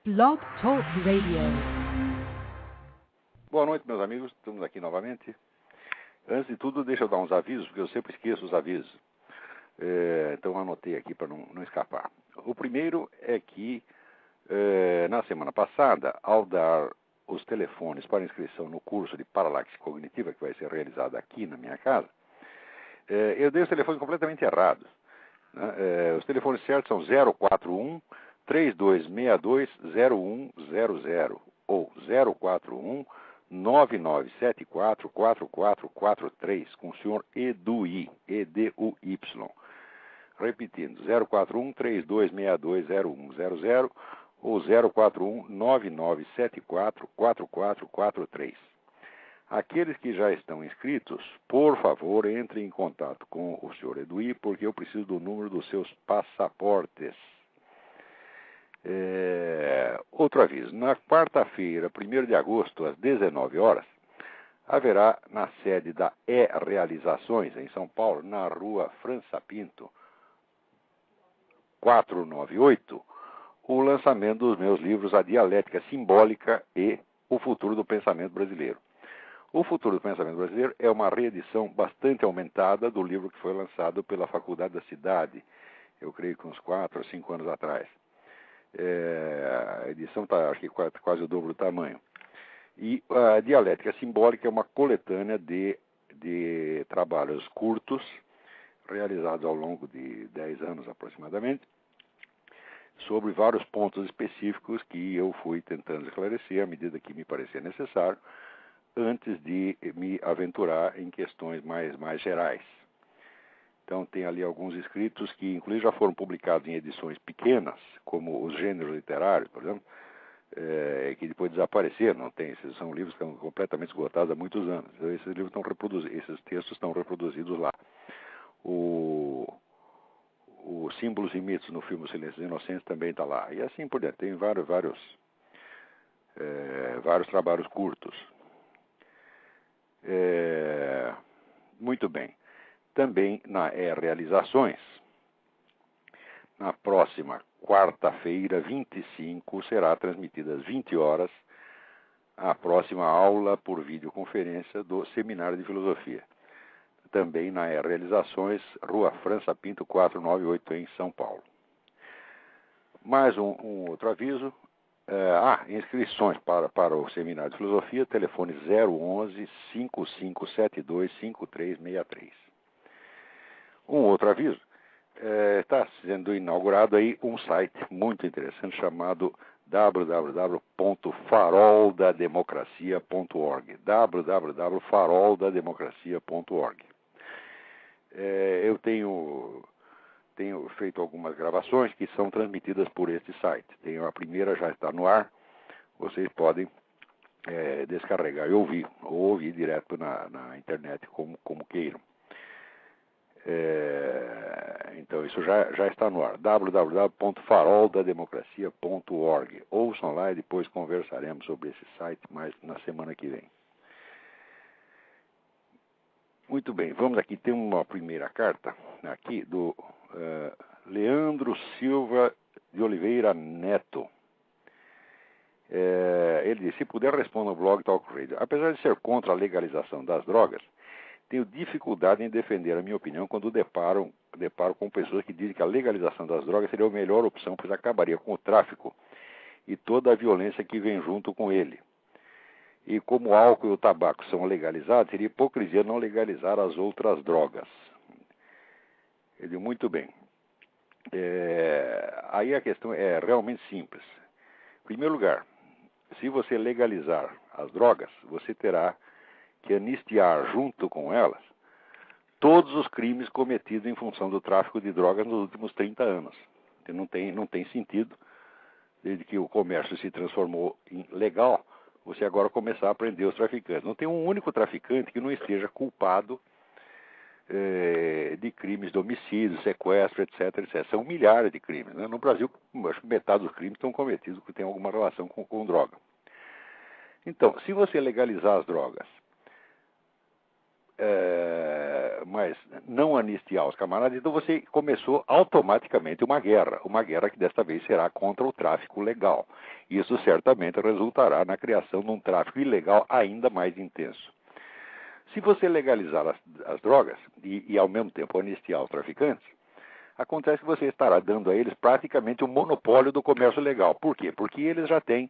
Blog Talk Radio. Boa noite, meus amigos. Estamos aqui novamente. Antes de tudo, deixa eu dar uns avisos, porque eu sempre esqueço os avisos. Então, anotei aqui para não escapar. O primeiro é que, na semana passada, ao dar os telefones para inscrição no curso de paralaxe cognitiva, que vai ser realizado aqui na minha casa, eu dei os telefones completamente errados. Né? Os telefones certos são 041 3262 0100 ou 041 9974 4443 com o senhor Eduy, E-D-U-Y. Repetindo, 041 3262 0100 ou 041 9974 4443. Aqueles que já estão inscritos, por favor, entrem em contato com o senhor Eduy, porque eu preciso do número dos seus passaportes. Outro aviso, na quarta-feira, 1º de agosto, às 19 horas, haverá na sede da E-Realizações, em São Paulo, na rua França Pinto, 498, o lançamento dos meus livros A Dialética Simbólica e O Futuro do Pensamento Brasileiro. O Futuro do Pensamento Brasileiro é uma reedição bastante aumentada do livro que foi lançado pela Faculdade da Cidade, eu creio que uns 4 ou 5 anos atrás. A edição está, acho que quase o dobro do tamanho. E a Dialética Simbólica é uma coletânea de trabalhos curtos, realizados ao longo de 10 anos aproximadamente, sobre vários pontos específicos que eu fui tentando esclarecer à medida que me parecia necessário, antes de me aventurar em questões mais gerais. Então tem ali alguns escritos que inclusive já foram publicados em edições pequenas, como os gêneros literários, por exemplo, que depois desapareceram, não tem, esses são livros que estão completamente esgotados há muitos anos. Então, esses livros estão esses textos estão reproduzidos lá. O Símbolos e Mitos no filme Silêncio dos Inocentes também está lá. E assim por diante, tem vários trabalhos curtos. Muito bem. Também na E-Realizações, na próxima quarta-feira, 25, será transmitida às 20 horas a próxima aula por videoconferência do Seminário de Filosofia. Também na E-Realizações, Rua França Pinto, 498, em São Paulo. Mais um outro aviso. Inscrições para o Seminário de Filosofia, telefone 011 5572 5363. Um outro aviso, está sendo inaugurado aí um site muito interessante chamado www.faroldademocracia.org www.faroldademocracia.org. Eu tenho feito algumas gravações que são transmitidas por este site. A primeira já está no ar, vocês podem descarregar e ouvir, ou ouvir direto na internet, como queiram. Então isso já está no ar, www.faroldademocracia.org. Ouçam lá e depois conversaremos sobre esse site mais na semana que vem. Muito bem, vamos aqui, tem uma primeira carta aqui do Leandro Silva de Oliveira Neto. Ele diz, se puder responda no blog Talk Radio. Apesar de ser contra a legalização das drogas, tenho dificuldade em defender a minha opinião quando deparo com pessoas que dizem que a legalização das drogas seria a melhor opção, pois acabaria com o tráfico e toda a violência que vem junto com ele. E como o álcool e o tabaco são legalizados, seria hipocrisia não legalizar as outras drogas. Ele diz, muito bem. Aí a questão é realmente simples. Em primeiro lugar, se você legalizar as drogas, você terá que anistiar junto com elas todos os crimes cometidos em função do tráfico de drogas nos últimos 30 anos. Não tem sentido, desde que o comércio se transformou em legal, você agora começar a prender os traficantes. Não tem um único traficante que não esteja culpado de crimes de homicídio, sequestro, etc, etc. São milhares de crimes. Né? No Brasil, acho que metade dos crimes estão cometidos que têm alguma relação com droga. Então, se você legalizar as drogas, mas não anistiar os camaradas, então você começou automaticamente uma guerra que desta vez será contra o tráfico legal. Isso certamente resultará na criação de um tráfico ilegal ainda mais intenso. Se você legalizar as drogas e ao mesmo tempo anistiar os traficantes, acontece que você estará dando a eles praticamente o monopólio do comércio legal. Por quê? Porque eles já têm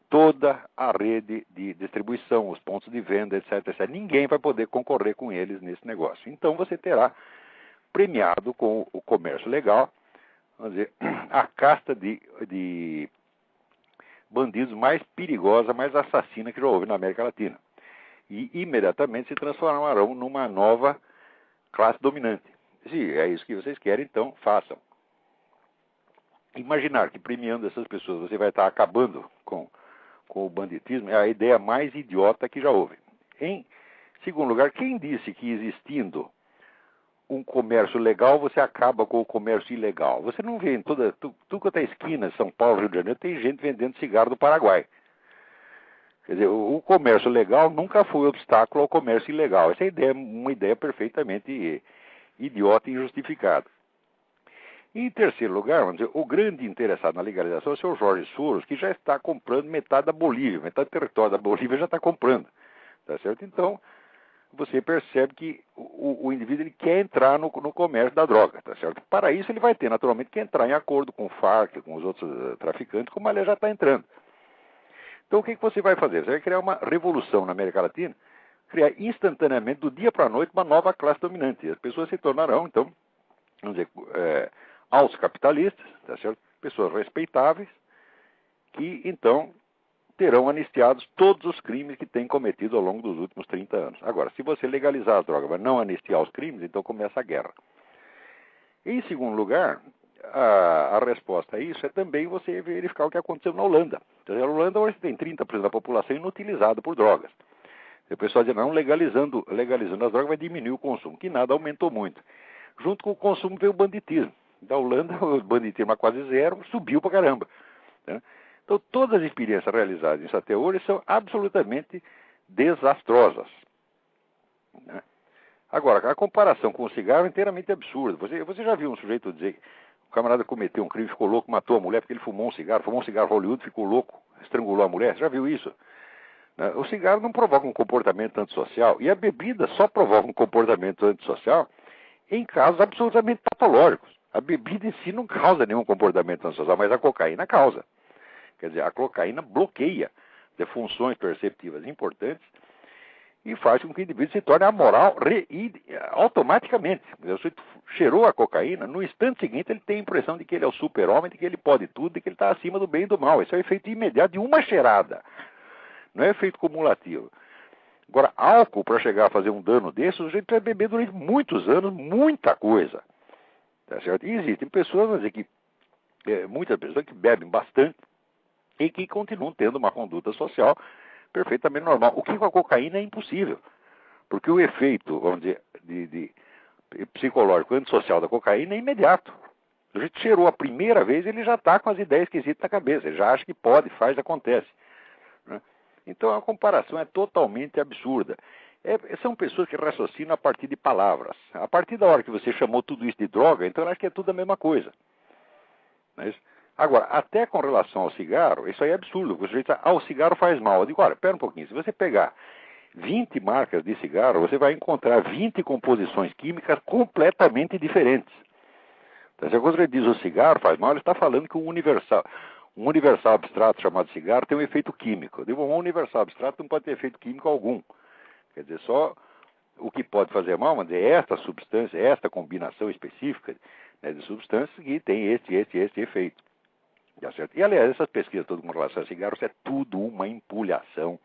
toda a rede de distribuição, os pontos de venda, etc, etc. Ninguém vai poder concorrer com eles nesse negócio. Então você terá premiado com o comércio legal, vamos dizer, a casta de bandidos mais perigosa, mais assassina que já houve na América Latina. E imediatamente se transformarão numa nova classe dominante. Se é isso que vocês querem, então façam. Imaginar que premiando essas pessoas você vai estar acabando com o banditismo é a ideia mais idiota que já houve. Em segundo lugar, quem disse que existindo um comércio legal você acaba com o comércio ilegal? Você não vê em tudo quanto é esquina, São Paulo, Rio de Janeiro, tem gente vendendo cigarro do Paraguai. Quer dizer, o comércio legal nunca foi obstáculo ao comércio ilegal. Essa ideia é uma ideia perfeitamente idiota e injustificada. Em terceiro lugar, vamos dizer, o grande interessado na legalização é o senhor Jorge Soros, que já está comprando metade da Bolívia, metade do território da Bolívia já está comprando, tá certo? Então, você percebe que o indivíduo ele quer entrar no comércio da droga, tá certo? Para isso ele vai ter, naturalmente, que entrar em acordo com o FARC, com os outros traficantes, como ele já está entrando. Então, o que você vai fazer? Você vai criar uma revolução na América Latina, criar instantaneamente, do dia para a noite, uma nova classe dominante. E as pessoas se tornarão, então, vamos dizer, aos capitalistas, tá certo? Pessoas respeitáveis, que então terão anistiados todos os crimes que têm cometido ao longo dos últimos 30 anos. Agora, se você legalizar as drogas, mas não anistiar os crimes, então começa a guerra. Em segundo lugar, a resposta a isso é também você verificar o que aconteceu na Holanda. Então, na Holanda hoje tem 30% da população inutilizada por drogas. O pessoal diz, não, legalizando as drogas vai diminuir o consumo, que nada aumentou muito. Junto com o consumo veio o banditismo. Da Holanda, o banditismo a quase zero, subiu pra caramba. Né? Então, todas as experiências realizadas nisso até hoje são absolutamente desastrosas. Né? Agora, a comparação com o cigarro é inteiramente absurda. Você já viu um sujeito dizer que o camarada cometeu um crime, ficou louco, matou a mulher porque ele fumou um cigarro Hollywood, ficou louco, estrangulou a mulher? Você já viu isso? Né? O cigarro não provoca um comportamento antissocial, e a bebida só provoca um comportamento antissocial em casos absolutamente patológicos. A bebida em si não causa nenhum comportamento antissocial, mas a cocaína causa. Quer dizer, a cocaína bloqueia de funções perceptivas importantes e faz com que o indivíduo se torne amoral automaticamente. Você cheirou a cocaína, no instante seguinte ele tem a impressão de que ele é o super-homem, de que ele pode tudo, de que ele está acima do bem e do mal. Esse é o efeito imediato de uma cheirada. Não é efeito cumulativo. Agora, álcool, para chegar a fazer um dano desse, o sujeito vai beber durante muitos anos muita coisa. Tá certo? E existem pessoas, vamos dizer, muitas pessoas que bebem bastante e que continuam tendo uma conduta social perfeitamente normal. O que com a cocaína é impossível. Porque o efeito, vamos dizer, de psicológico antissocial da cocaína é imediato. O sujeito cheirou a primeira vez, ele já está com as ideias esquisitas na cabeça. Ele já acha que pode, faz, acontece. Né? Então a comparação é totalmente absurda. São pessoas que raciocinam a partir de palavras. A partir da hora que você chamou tudo isso de droga, então eu acho que é tudo a mesma coisa. Não é isso? Agora, até com relação ao cigarro, isso aí é absurdo. O sujeito diz, o cigarro faz mal. Eu digo, olha, pera um pouquinho. Se você pegar 20 marcas de cigarro, você vai encontrar 20 composições químicas completamente diferentes. Então, se quando ele diz o cigarro faz mal, ele está falando que um universal abstrato chamado cigarro tem um efeito químico. Eu digo, um universal abstrato não pode ter efeito químico algum. Quer dizer, só o que pode fazer mal, mas é esta substância, esta combinação específica, né, de substâncias que tem este efeito. Tá certo? E, aliás, essas pesquisas todas com relação a cigarros é tudo uma empulhação.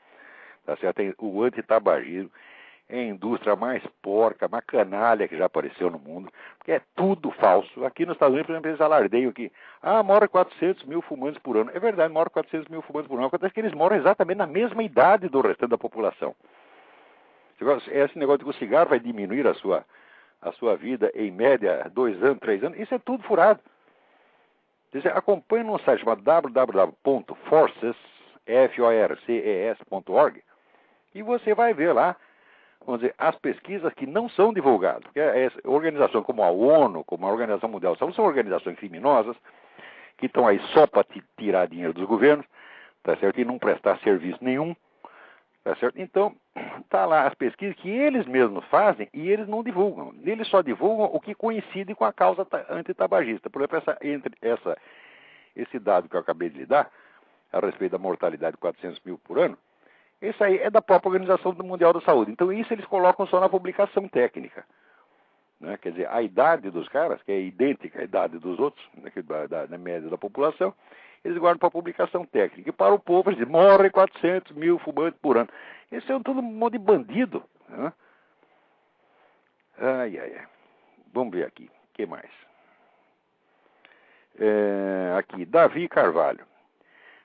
Tá certo? Tem o antitabagismo é a indústria mais porca, mais canalha que já apareceu no mundo, porque é tudo falso. Aqui nos Estados Unidos, por exemplo, eles alardeiam que mora 400 mil fumantes por ano. É verdade, mora 400 mil fumantes por ano. Acontece que eles moram exatamente na mesma idade do restante da população. Esse negócio de que o cigarro vai diminuir a sua vida em média 2 anos, 3 anos, isso é tudo furado. Você acompanha num site chamado www.forces.org e você vai ver lá vamos dizer, as pesquisas que não são divulgadas. Porque organizações como a ONU, como a Organização Mundial de Saúde, são organizações criminosas que estão aí só para tirar dinheiro dos governos, tá certo? E não prestar serviço nenhum, tá certo? Então, tá lá as pesquisas que eles mesmos fazem e eles não divulgam. Eles só divulgam o que coincide com a causa antitabagista. Por exemplo, esse dado que eu acabei de lhe dar, a respeito da mortalidade de 400 mil por ano, isso aí é da própria Organização Mundial da Saúde. Então, isso eles colocam só na publicação técnica. Né? Quer dizer, a idade dos caras, que é idêntica à idade dos outros, né, da média da população, eles guardam para publicação técnica. E para o povo, eles dizem, morre 400 mil fumantes por ano. Esse é todo um monte de bandido. Né? Ai, ai, ai. Vamos ver aqui. O que mais? Aqui, Davi Carvalho.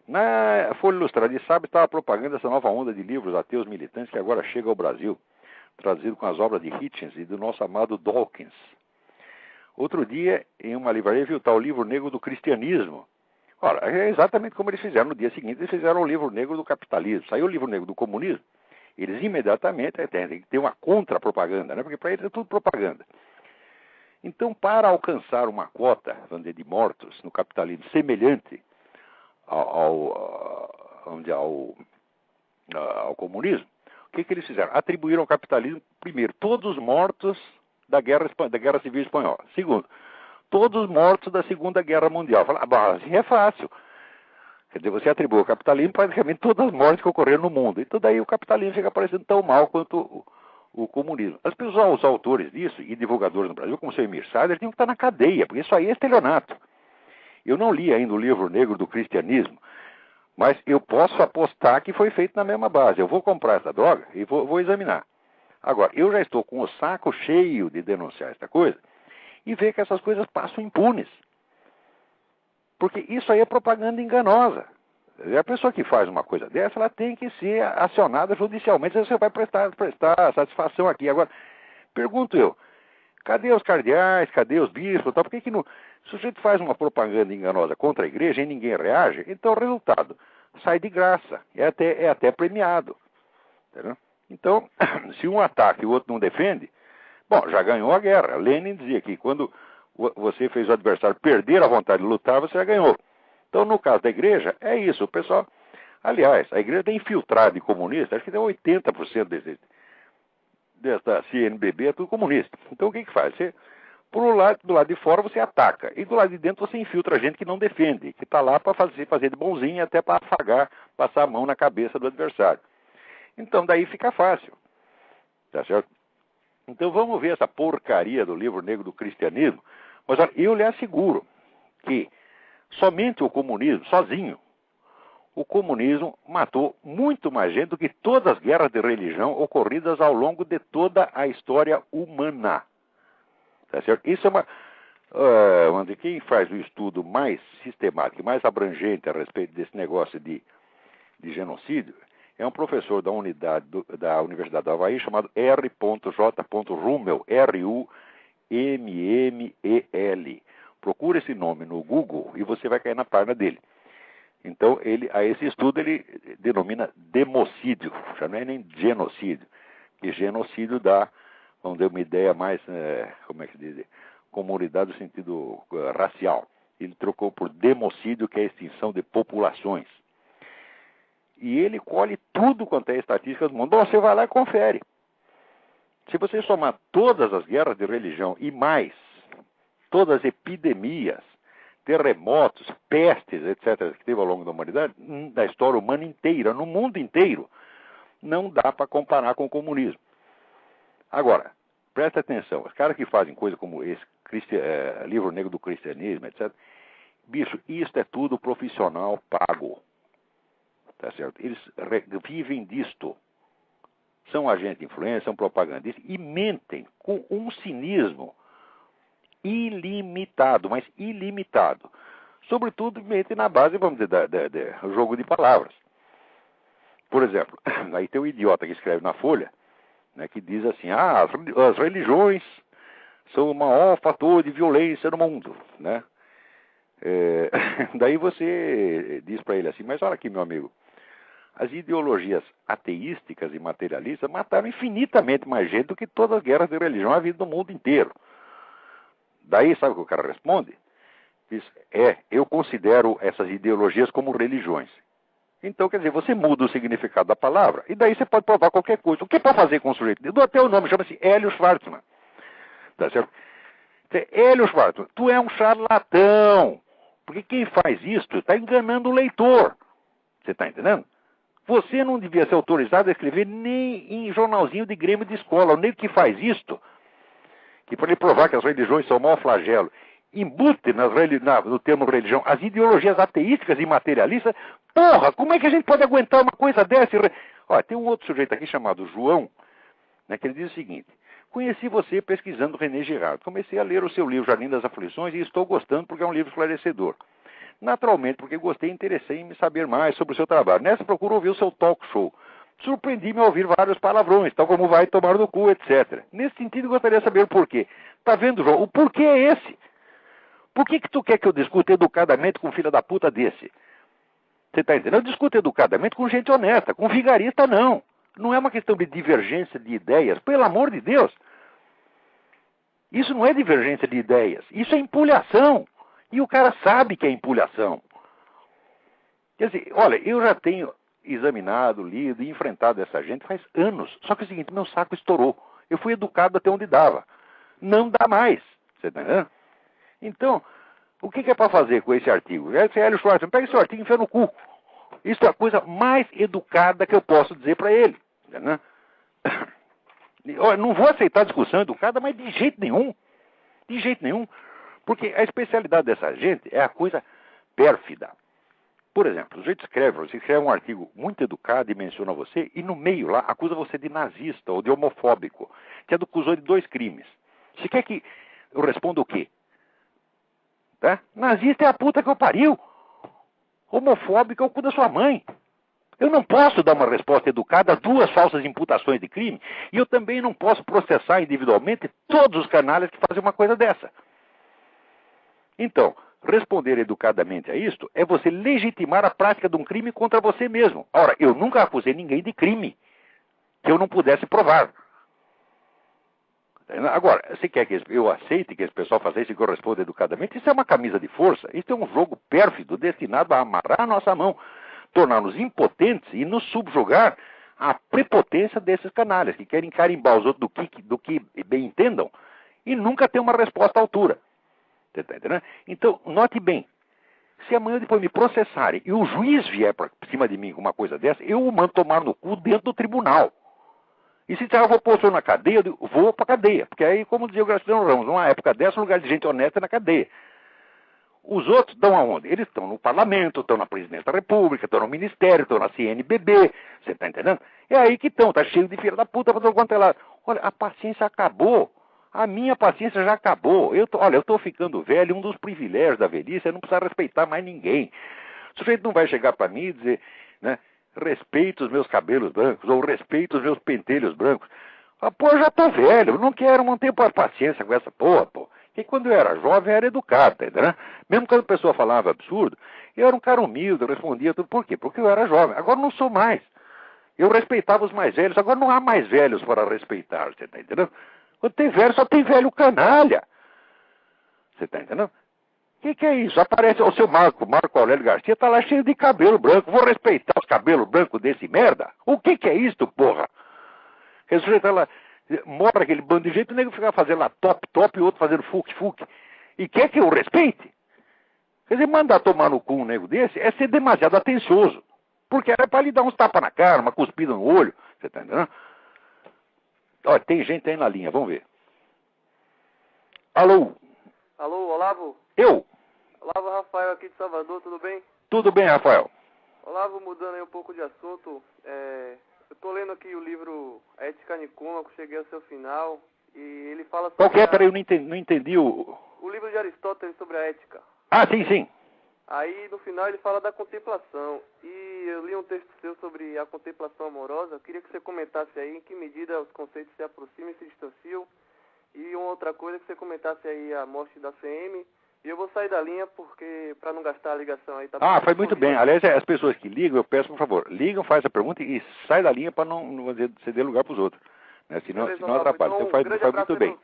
Na Folha Ilustrada de sábado estava propaganda essa nova onda de livros ateus militantes que agora chega ao Brasil, trazido com as obras de Hitchens e do nosso amado Dawkins. Outro dia, em uma livraria, viu o tal Livro Negro do Cristianismo. Ora, é exatamente como eles fizeram no dia seguinte, eles fizeram o Livro Negro do Capitalismo. Saiu o Livro Negro do Comunismo, eles imediatamente têm que ter uma contra-propaganda, né? Porque para eles é tudo propaganda. Então, para alcançar uma quota, vamos dizer, de mortos no capitalismo semelhante ao comunismo, o que eles fizeram? Atribuíram ao capitalismo, primeiro, todos os mortos da Guerra Civil Espanhola. Segundo, todos os mortos da Segunda Guerra Mundial. Falaram, assim é fácil. Quer dizer, você atribui ao capitalismo praticamente todas as mortes que ocorreram no mundo. Então daí o capitalismo fica parecendo tão mal quanto o comunismo. As pessoas, os autores disso, e divulgadores no Brasil, como o seu Emir Sader, tinham que estar na cadeia, porque isso aí é estelionato. Eu não li ainda o Livro Negro do Cristianismo, mas eu posso apostar que foi feito na mesma base. Eu vou comprar essa droga e vou examinar. Agora, eu já estou com o saco cheio de denunciar esta coisa e ver que essas coisas passam impunes. Porque isso aí é propaganda enganosa. A pessoa que faz uma coisa dessa, ela tem que ser acionada judicialmente. Você vai prestar satisfação aqui. Agora, pergunto eu, cadê os cardeais, cadê os bispos? Por que o sujeito faz uma propaganda enganosa contra a igreja e ninguém reage? Então o resultado sai de graça, é até premiado. Entendeu? Então, se um ataca e o outro não defende, bom, já ganhou a guerra. Lenin dizia que quando você fez o adversário perder a vontade de lutar, você já ganhou. Então, no caso da igreja, é isso. O pessoal, aliás, a igreja tem infiltrado de comunista, acho que tem 80% dessa CNBB é tudo comunista. Então, o que faz? Você, do lado de fora, você ataca. E do lado de dentro, você infiltra gente que não defende, que está lá para fazer de bonzinho, até para afagar, passar a mão na cabeça do adversário. Então, daí fica fácil. Tá certo? Então, vamos ver essa porcaria do Livro Negro do Cristianismo. Mas olha, eu lhe asseguro que somente o comunismo, sozinho, o comunismo matou muito mais gente do que todas as guerras de religião ocorridas ao longo de toda a história humana. Tá certo? Isso é vamos dizer, quem faz o estudo mais sistemático, mais abrangente a respeito desse negócio de genocídio, é um professor da Universidade do Havaí chamado R.J. Rummel, R-U-M-M-E-L. Procura esse nome no Google e você vai cair na página dele. Então, esse estudo ele denomina democídio, já não é nem genocídio, que genocídio dá, vamos dizer, uma ideia mais, como é que se diz, comunidade no sentido racial. Ele trocou por democídio, que é a extinção de populações. E ele colhe tudo quanto é estatística do mundo. Bom, você vai lá e confere. Se você somar todas as guerras de religião e mais, todas as epidemias, terremotos, pestes, etc., que teve ao longo da humanidade, da história humana inteira, no mundo inteiro, não dá para comparar com o comunismo. Agora, presta atenção, os caras que fazem coisa como esse Livro Negro do Cristianismo, etc., bicho, isso é tudo profissional pago. Tá certo? Eles vivem disto. São agentes de influência, são propagandistas e mentem com um cinismo ilimitado, mas ilimitado. Sobretudo, mentem na base, vamos dizer, do jogo de palavras. Por exemplo, aí tem um idiota que escreve na Folha, né, que diz assim, as religiões são o maior fator de violência no mundo, né? Daí você diz para ele assim, mas olha aqui, meu amigo, As ideologias ateísticas e materialistas mataram infinitamente mais gente do que todas as guerras de religião havidas no mundo inteiro. Daí, sabe o que o cara responde? Diz, eu considero essas ideologias como religiões. Então, quer dizer, você muda o significado da palavra, e daí você pode provar qualquer coisa. O que é para fazer com o sujeito? Eu dou até o nome, chama-se Hélio Schwartzman. Tá certo? Hélio Schwartzman, tu é um charlatão. Porque quem faz isso está enganando o leitor. Você está entendendo? Você não devia ser autorizado a escrever nem em jornalzinho de grêmio de escola. O nego que faz isto, que para ele provar que as religiões são mau flagelo, embute no termo religião as ideologias ateísticas e materialistas. Porra, como é que a gente pode aguentar uma coisa dessa? Olha, tem um outro sujeito aqui chamado João, né, que ele diz o seguinte: conheci você pesquisando René Girard. Comecei a ler o seu livro Jardim das Aflições e estou gostando porque é um livro esclarecedor. Naturalmente, porque gostei e interessei em me saber mais sobre o seu trabalho. Nessa procuro ouvir o seu talk show. Surpreendi-me ao ouvir vários palavrões, tal como vai tomar no cu, etc. Nesse sentido, gostaria de saber o porquê. Tá vendo, João? O porquê é esse? Por que tu quer que eu discuta educadamente com um filho da puta desse? Você tá entendendo? Eu discuto educadamente com gente honesta, com vigarista não. Não é uma questão de divergência de ideias, pelo amor de Deus. Isso não é divergência de ideias, isso é empulhação. E o cara sabe que é empulhação. Quer dizer, olha, eu já tenho examinado, lido e enfrentado essa gente faz anos. Só que é o seguinte, meu saco estourou. Eu fui educado até onde dava. Não dá mais. Você tá entendendo? Então, o que é para fazer com esse artigo? Esse Hélio Schwartzman, pega esse artigo e enfia no cu. Isso é a coisa mais educada que eu posso dizer para ele. Né? Eu não vou aceitar discussão educada, mas de jeito nenhum. De jeito nenhum. Porque a especialidade dessa gente é a coisa pérfida. Por exemplo, o sujeito você escreve um artigo muito educado e menciona você, e no meio lá acusa você de nazista ou de homofóbico. Te acusou de 2 crimes. Você quer que eu responda o quê? Tá? Nazista é a puta que eu pariu. Homofóbico é o cu da sua mãe. Eu não posso dar uma resposta educada a 2 falsas imputações de crime, e eu também não posso processar individualmente todos os canalhas que fazem uma coisa dessa. Então, responder educadamente a isto é você legitimar a prática de um crime contra você mesmo. Ora, eu nunca acusei ninguém de crime que eu não pudesse provar. Agora, você quer que eu aceite que esse pessoal faça isso e que eu responda educadamente? Isso é uma camisa de força. Isso é um jogo pérfido destinado a amarrar a nossa mão, tornar-nos impotentes e nos subjugar à prepotência desses canalhas que querem carimbar os outros do que bem entendam e nunca ter uma resposta à altura. Você tá entendendo? Então, note bem, se amanhã depois me processarem e o juiz vier para cima de mim com uma coisa dessa, eu o mando tomar no cu dentro do tribunal. E se eu vou pôr o senhor na cadeia, eu vou para a cadeia. Porque aí, como dizia o Graciliano Ramos, numa época dessa, o lugar de gente honesta é na cadeia. Os outros estão aonde? Eles estão no parlamento, estão na presidência da república, estão no ministério, estão na CNBB. Você está entendendo? É aí que estão, tá cheio de filha da puta para todo quanto é lado. Olha, a paciência acabou. A minha paciência já acabou. Eu estou ficando velho, um dos privilégios da velhice é não precisar respeitar mais ninguém. O sujeito não vai chegar para mim e dizer, né, respeito os meus cabelos brancos, ou respeito os meus pentelhos brancos. Ah, pô, eu já tô velho, eu não quero manter paciência com essa porra, pô. Porque quando eu era jovem, eu era educado, tá entendendo? Mesmo quando a pessoa falava absurdo, eu era um cara humilde, eu respondia tudo. Por quê? Porque eu era jovem. Agora não sou mais. Eu respeitava os mais velhos, agora não há mais velhos para respeitar, você tá entendendo? Quando tem velho, só tem velho canalha. Você tá entendendo? O que é isso? Aparece o seu Marco Aurélio Garcia, tá lá cheio de cabelo branco. Vou respeitar os cabelos brancos desse merda? O que é isso, porra? Esse sujeito tá lá, mora aquele bando de jeito, o nego fica fazendo lá top e o outro fazendo fuque. E quer que eu respeite? Quer dizer, mandar tomar no cu um nego desse é ser demasiado atencioso. Porque era para lhe dar uns tapas na cara, uma cuspida no olho. Você tá entendendo? Olha, tem gente aí na linha, vamos ver. Alô? Alô, Olavo? Eu? Olavo, Rafael aqui de Salvador, tudo bem? Tudo bem, Rafael? Olavo, mudando aí um pouco de assunto, eu tô lendo aqui o livro Ética Nicômaco, cheguei ao seu final, e ele fala sobre... Qual que é? Peraí, eu não entendi o... O livro de Aristóteles sobre a ética. Ah, sim. Aí, no final, ele fala da contemplação, e eu li um texto seu sobre a contemplação amorosa, eu queria que você comentasse aí em que medida os conceitos se aproximam e se distanciam, e uma outra coisa, que você comentasse aí a morte da CM, E eu vou sair da linha porque, para não gastar a ligação aí, tá? Faz muito bem. Aliás, as pessoas que ligam, eu peço, por favor, ligam, faz a pergunta e sai da linha para não ceder lugar para os outros. Né? Senão atrapalha. Então faz muito bem.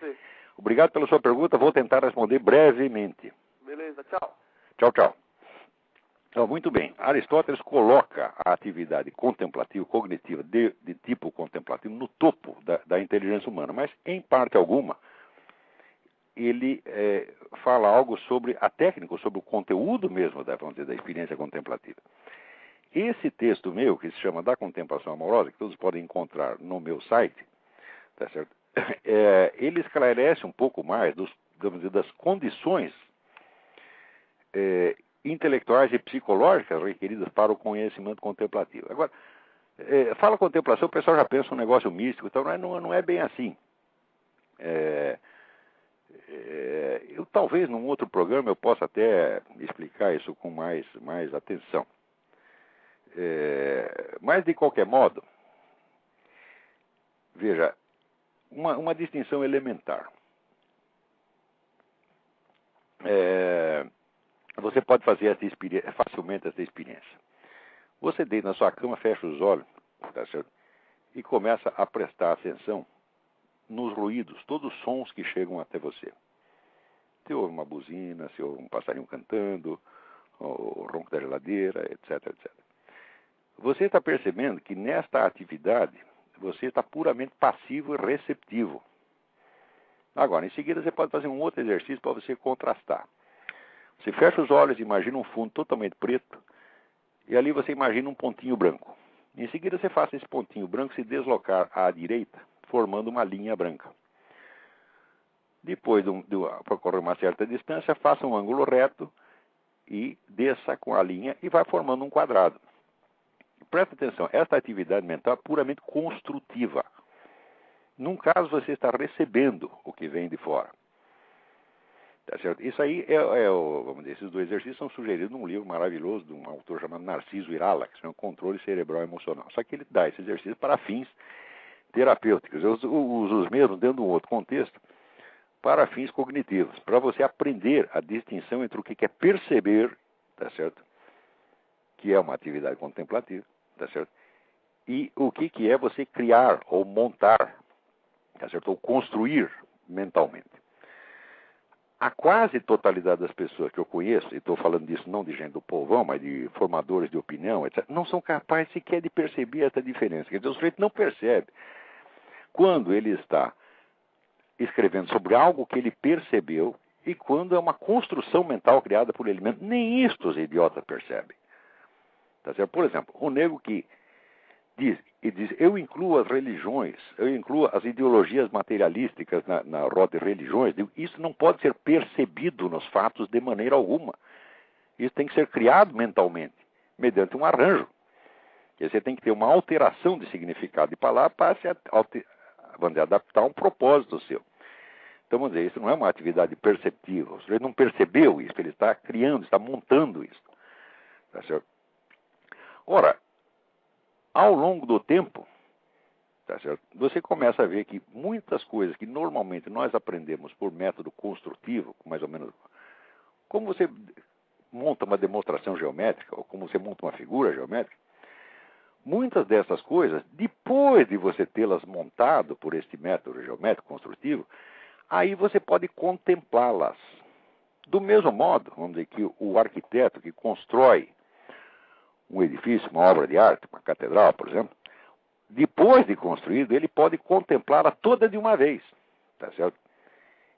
Obrigado pela sua pergunta, vou tentar responder brevemente. Beleza, tchau. Tchau, tchau. Então, muito bem. Aristóteles coloca a atividade contemplativa, cognitiva, de tipo contemplativo, no topo da inteligência humana, mas, em parte alguma, ele fala algo sobre a técnica, sobre o conteúdo mesmo vamos dizer, da experiência contemplativa. Esse texto meu, que se chama Da Contemplação Amorosa, que todos podem encontrar no meu site, tá certo? Ele esclarece um pouco mais vamos dizer, das condições intelectuais e psicológicas requeridas para o conhecimento contemplativo. Agora, fala contemplação, o pessoal já pensa um negócio místico, então não é bem assim. Eu talvez num outro programa eu possa até explicar isso com mais atenção. Mas de qualquer modo, veja, uma distinção elementar. Você pode fazer facilmente essa experiência. Você deita na sua cama, fecha os olhos, tá certo? E começa a prestar atenção nos ruídos, todos os sons que chegam até você. Se ouve uma buzina, se ouve um passarinho cantando, o ronco da geladeira, etc, etc. Você está percebendo que nesta atividade você está puramente passivo e receptivo. Agora, em seguida você pode fazer um outro exercício para você contrastar. Você fecha os olhos e imagina um fundo totalmente preto e ali você imagina um pontinho branco. Em seguida você faça esse pontinho branco se deslocar à direita, formando uma linha branca. Depois de percorrer uma certa distância, faça um ângulo reto e desça com a linha e vai formando um quadrado. Presta atenção, esta atividade mental é puramente construtiva. Num caso, você está recebendo o que vem de fora. Tá certo? Isso aí vamos dizer, esses dois exercícios são sugeridos num livro maravilhoso de um autor chamado Narciso Irala, que se chama Controle Cerebral Emocional. Só que ele dá esse exercício para fins terapêuticos. Eu uso os mesmos dentro de um outro contexto para fins cognitivos, para você aprender a distinção entre o que é perceber, tá certo? Que é uma atividade contemplativa, tá certo? E o que é você criar ou montar, tá certo? Ou construir mentalmente. A quase totalidade das pessoas que eu conheço, e estou falando disso não de gente do povão, mas de formadores de opinião, etc., não são capazes sequer de perceber essa diferença. Quer dizer, o sujeito não percebe quando ele está escrevendo sobre algo que ele percebeu e quando é uma construção mental criada por ele mesmo. Nem isto os idiotas percebem. Tá certo? Por exemplo, o nego que diz, eu incluo as religiões, eu incluo as ideologias materialísticas na roda de religiões, isso não pode ser percebido nos fatos de maneira alguma. Isso tem que ser criado mentalmente, mediante um arranjo. E você tem que ter uma alteração de significado de palavra para se adaptar a um propósito seu. Então, vamos dizer, isso não é uma atividade perceptiva. O sujeito não percebeu isso, ele está criando, está montando isso. Tá certo? Ora, ao longo do tempo, tá certo? Você começa a ver que muitas coisas que normalmente nós aprendemos por método construtivo, mais ou menos, como você monta uma demonstração geométrica, ou como você monta uma figura geométrica, muitas dessas coisas, depois de você tê-las montado por este método geométrico construtivo, aí você pode contemplá-las. Do mesmo modo, vamos dizer que o arquiteto que constrói um edifício, uma obra de arte, uma catedral, por exemplo, depois de construído, ele pode contemplá-la toda de uma vez, tá certo?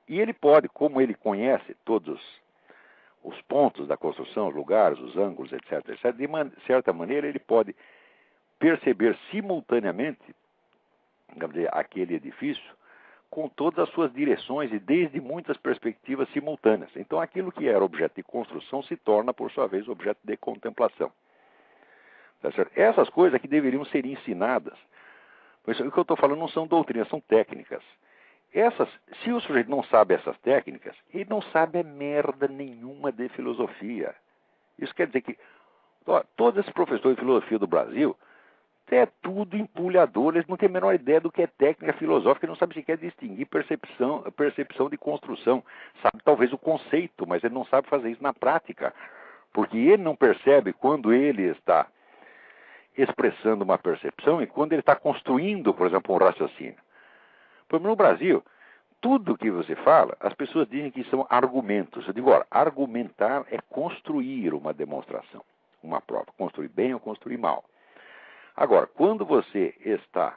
E ele pode, como ele conhece todos os pontos da construção, os lugares, os ângulos, etc., etc., de certa maneira ele pode perceber simultaneamente, vamos dizer, aquele edifício com todas as suas direções e desde muitas perspectivas simultâneas. Então, aquilo que era objeto de construção se torna, por sua vez, objeto de contemplação. Tá certo? Essas coisas que deveriam ser ensinadas, pois o que eu estou falando não são doutrinas, são técnicas. Se o sujeito não sabe essas técnicas, ele não sabe merda nenhuma de filosofia. Isso quer dizer que todos esses professores de filosofia do Brasil Isso é tudo empulhador, eles não têm a menor ideia do que é técnica filosófica, não sabem sequer distinguir percepção de construção. Sabe talvez o conceito, mas ele não sabe fazer isso na prática, porque ele não percebe quando ele está expressando uma percepção e quando ele está construindo, por exemplo, um raciocínio. Por exemplo, no Brasil, tudo que você fala, as pessoas dizem que são argumentos. Eu digo, olha, argumentar é construir uma demonstração, uma prova, construir bem ou construir mal. Agora, quando você está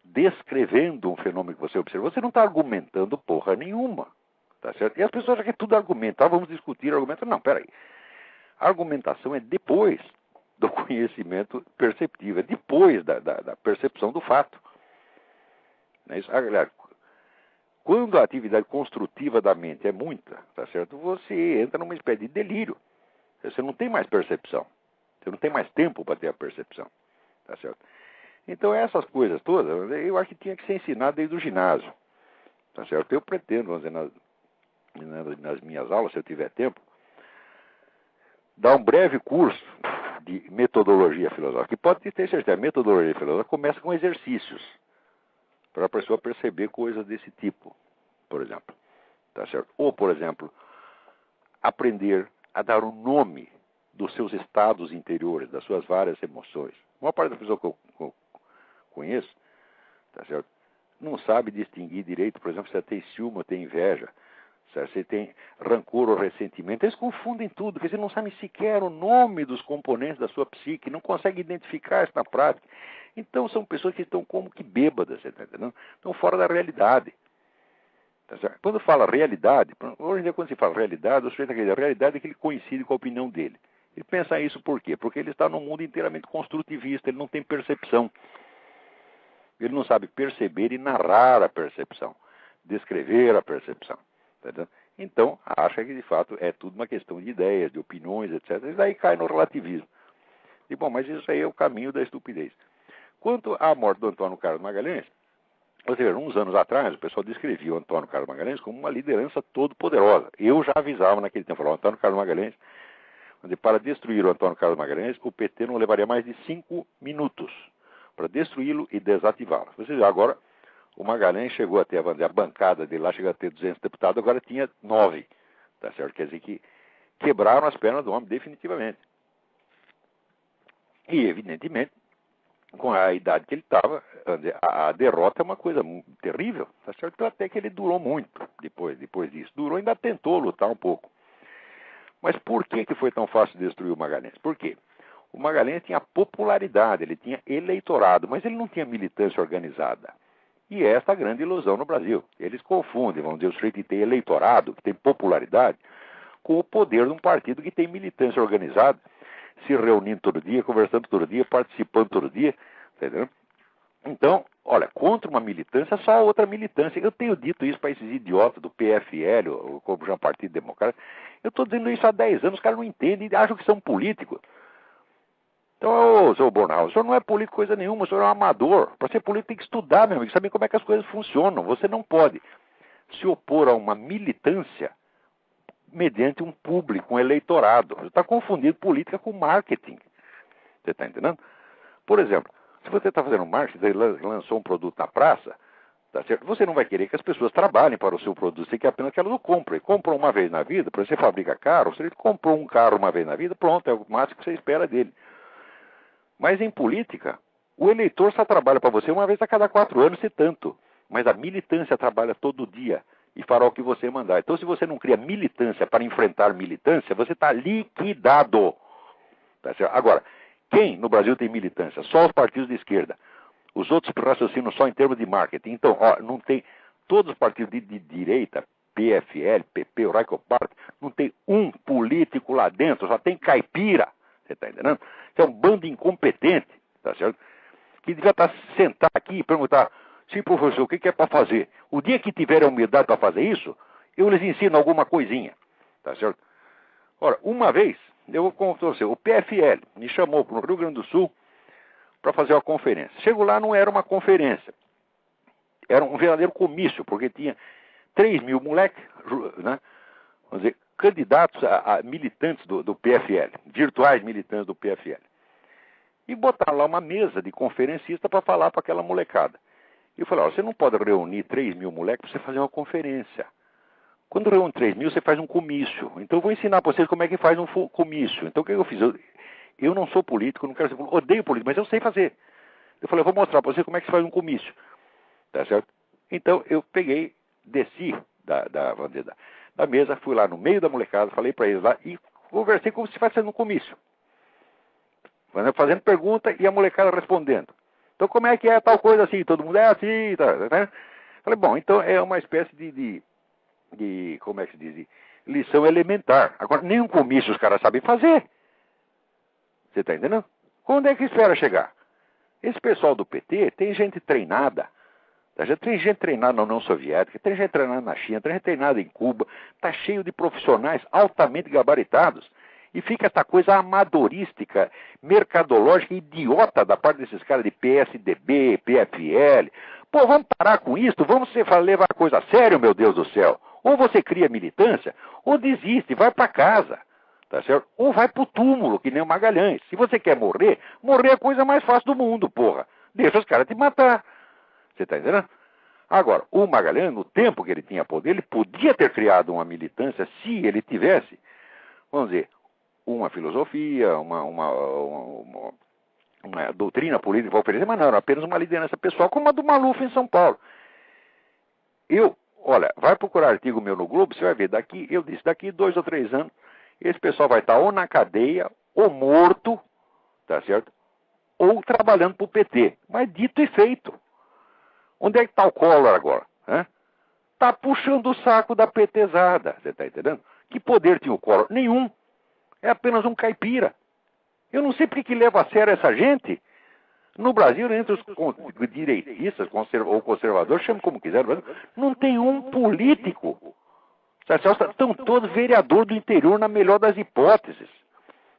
descrevendo um fenômeno que você observa, você não está argumentando porra nenhuma, tá certo? E as pessoas acham que é tudo argumentar, vamos discutir argumento. Não, peraí. A argumentação é depois do conhecimento perceptivo, é depois da percepção do fato. Não é isso? Aliás, quando a atividade construtiva da mente é muita, tá certo? Você entra numa espécie de delírio. Você não tem mais percepção. Você não tem mais tempo para ter a percepção. Tá certo? Então essas coisas todas, eu acho que tinha que ser ensinado desde o ginásio. Tá certo? Eu pretendo, vamos dizer, nas minhas aulas, se eu tiver tempo, dar um breve curso de metodologia filosófica. E pode ter certeza, a metodologia filosófica começa com exercícios, para a pessoa perceber coisas desse tipo, por exemplo. Tá certo? Ou, por exemplo, aprender a dar um nome dos seus estados interiores, das suas várias emoções. A maior parte das pessoas que eu conheço, tá certo? Não sabe distinguir direito, por exemplo, se você tem ciúme ou tem inveja, certo? Se tem rancor ou ressentimento. Eles confundem tudo, porque eles não sabem sequer o nome dos componentes da sua psique, não conseguem identificar isso na prática. Então são pessoas que estão como que bêbadas, você está entendendo? Estão fora da realidade. Tá certo? Quando fala realidade, hoje em dia quando se fala realidade, o sujeito acredita, a realidade é que ele coincide com a opinião dele. Ele pensa isso por quê? Porque ele está num mundo inteiramente construtivista, ele não tem percepção. Ele não sabe perceber e narrar a percepção, descrever a percepção. Tá entendendo? Então, acha que de fato é tudo uma questão de ideias, de opiniões, etc. E daí cai no relativismo. E bom, mas isso aí é o caminho da estupidez. Quanto à morte do Antônio Carlos Magalhães, você vê, uns anos atrás, o pessoal descrevia o Antônio Carlos Magalhães como uma liderança todo poderosa. Eu já avisava naquele tempo, falava, o Antônio Carlos Magalhães, para destruir o Antônio Carlos Magalhães, o PT não levaria mais de 5 minutos para destruí-lo e desativá-lo. Você vê, agora, o Magalhães chegou a ter a bancada dele lá, chegou a ter 200 deputados, agora tinha 9. Tá certo? Quer dizer que quebraram as pernas do homem definitivamente. E, evidentemente, com a idade que ele estava, a derrota é uma coisa terrível, tá certo? Então, até que ele durou muito depois disso. Durou, ainda tentou lutar um pouco. Mas por que foi tão fácil destruir o Magalhães? Por quê? O Magalhães tinha popularidade, ele tinha eleitorado, mas ele não tinha militância organizada. E esta é a grande ilusão no Brasil. Eles confundem, vamos dizer, o sujeito que tem eleitorado, que tem popularidade, com o poder de um partido que tem militância organizada, se reunindo todo dia, conversando todo dia, participando todo dia, entendeu? Então, olha, contra uma militância, só outra militância. Eu tenho dito isso para esses idiotas do PFL, ou como já Partido Democrata. Eu estou dizendo isso há 10 anos, os caras não entendem e acham que são políticos. Então, ô, seu Bornal, o senhor não é político coisa nenhuma, o senhor é um amador. Para ser político tem que estudar, meu amigo, saber como é que as coisas funcionam. Você não pode se opor a uma militância mediante um público, um eleitorado. Você está confundindo política com marketing. Você está entendendo? Por exemplo, se você está fazendo marketing e lançou um produto na praça, tá certo? Você não vai querer que as pessoas trabalhem para o seu produto, você quer apenas que elas o comprem. Compram uma vez na vida, por exemplo, você fabrica carro, se ele comprou um carro uma vez na vida, pronto, é o máximo que você espera dele. Mas em política, o eleitor só trabalha para você uma vez a cada 4 anos, se tanto. Mas a militância trabalha todo dia e fará o que você mandar. Então, se você não cria militância para enfrentar militância, você está liquidado. Tá certo? Agora, quem no Brasil tem militância? Só os partidos de esquerda. Os outros raciocinam só em termos de marketing. Então, ó, não tem. Todos os partidos de direita, PFL, PP, o Raicopart, não tem um político lá dentro, só tem caipira. Você está entendendo? Isso é um bando incompetente, tá certo? Que devia estar sentar aqui e perguntar, sim, professor, o que é para fazer? O dia que tiver a humildade para fazer isso, eu lhes ensino alguma coisinha, tá certo? Ora, uma vez, eu vou contar você, o PFL me chamou para o Rio Grande do Sul para fazer uma conferência. Chego lá, não era uma conferência, era um verdadeiro comício, porque tinha 3 mil moleques, né? Vamos dizer, candidatos a militantes do PFL, virtuais militantes do PFL. e botaram lá uma mesa de conferencista para falar para aquela molecada. E eu falei, você não pode reunir 3.000 moleques para você fazer uma conferência. Quando reúne 3.000, você faz um comício. Então eu vou ensinar para vocês como é que faz um comício. Então o que eu fiz? Eu não sou político, não quero ser político, odeio político, mas eu sei fazer. Eu falei, eu vou mostrar para vocês como é que se faz um comício. Tá certo? Então eu peguei, desci da mesa, fui lá no meio da molecada, falei para eles lá e conversei como se fosse fazendo um comício. Fazendo pergunta e a molecada respondendo. Então como é que é tal coisa assim? Todo mundo é assim, tá? Falei, bom, então é uma espécie de como é que se diz? De lição elementar. Agora, nenhum comício os caras sabem fazer. Você está entendendo? Quando é que espera chegar? Esse pessoal do PT tem gente treinada. Já tem gente treinada na União Soviética, tem gente treinada na China, tem gente treinada em Cuba. Está cheio de profissionais altamente gabaritados. E fica essa coisa amadorística, mercadológica, idiota da parte desses caras de PSDB, PFL. Pô, vamos parar com isso? Vamos levar a coisa a sério, meu Deus do céu. Ou você cria militância, ou desiste, vai para casa. Tá certo? Ou vai pro túmulo, que nem o Magalhães. Se você quer morrer, morrer é a coisa mais fácil do mundo, porra. Deixa os caras te matar. Você tá entendendo? Agora, o Magalhães, no tempo que ele tinha poder, ele podia ter criado uma militância se ele tivesse, vamos dizer, uma filosofia, uma doutrina política para oferecer, mas não, era apenas uma liderança pessoal, como a do Maluf em São Paulo. Olha, vai procurar artigo meu no Globo, você vai ver, daqui 2 ou 3 anos, esse pessoal vai estar ou na cadeia, ou morto, tá certo? Ou trabalhando para o PT. Mas dito e feito. Onde é que está o Collor agora? Está puxando o saco da PTzada, você está entendendo? Que poder tinha o Collor? Nenhum. É apenas um caipira. Eu não sei por que leva a sério essa gente. No Brasil, entre os direitistas ou conservadores, chame como quiser, não tem um político. Estão todos vereador do interior na melhor das hipóteses.